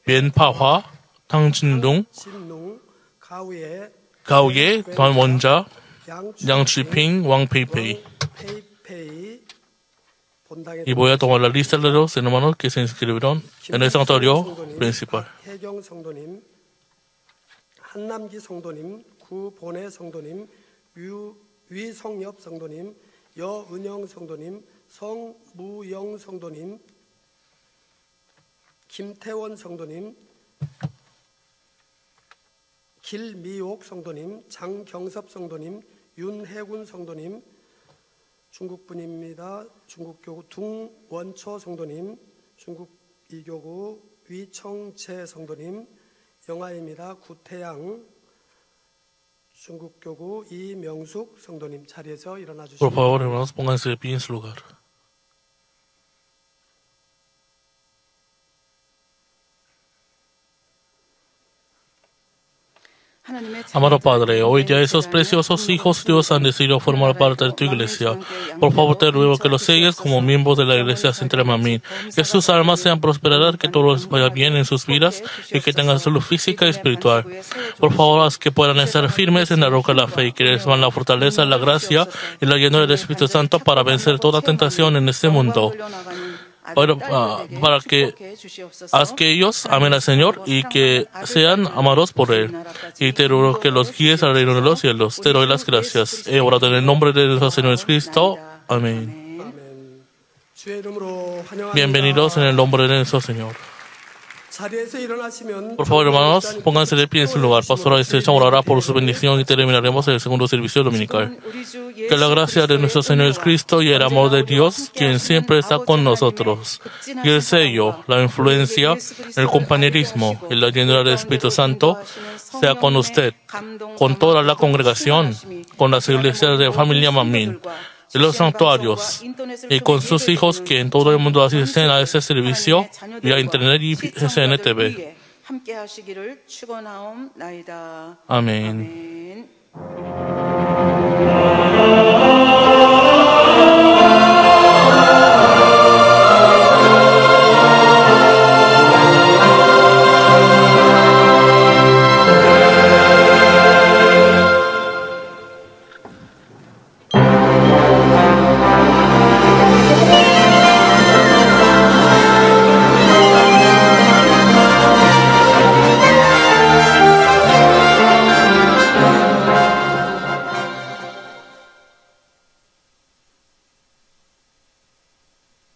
Bian Pahua, Tang Jindong, Gao Ye, Duan Wenjia, Yang Chiping, Wang Peipei. Y voy a tomar la lista de los hermanos que se inscribieron en el santuario principal. 한남기 성도님, 구본의 성도님, 위성엽 성도님, 여은영 성도님, 성무영 성도님, 김태원 성도님, 길미옥 성도님, 장경섭 성도님, 윤혜군 성도님, 중국분입니다. 중국교구 둥원초 성도님, 중국 이교구 위청채 성도님, 영아입니다. 구태양 중국교구 이명숙 성도님 자리에서 일어나 Por 주시기 favor, 바랍니다. hermanos, pónganse de pie en su lugar. Amado Padre, hoy día esos preciosos hijos Dios han decidido formar parte de tu iglesia. Por favor, te ruego que los selles como miembros de la iglesia Central Amén. Que sus almas sean prosperadas, que todo les vaya bien en sus vidas y que tengan salud física y espiritual. Por favor, haz que puedan estar firmes en la roca de la fe y que reciban la fortaleza, la gracia y la llenura del Espíritu Santo para vencer toda tentación en este mundo. Para que haz que ellos amen al Señor y que sean amados por Él. Y te ruego que los guíes al reino de los cielos. Te doy las gracias. He orado en el nombre de nuestro Señor Jesucristo. Amén. 아멘. 주의 이름으로 환영합니다. Bienvenidos en el nombre de nuestro Señor. 자리에서 일어나시면 Por favor, hermanos, pónganse de pie en su lugar. Pastora Estrecha orará por su bendición y terminaremos el segundo servicio dominical. Que la gracia de nuestro Señor Jesucristo y el amor de Dios, quien siempre está con nosotros, y el sello, la influencia, el compañerismo y la llenura del Espíritu Santo sea con usted, con toda la congregación, con las iglesias de familia Mamín, de los santuarios y con sus hijos que en todo el mundo asisten a este servicio vía internet y SNTV. Amén.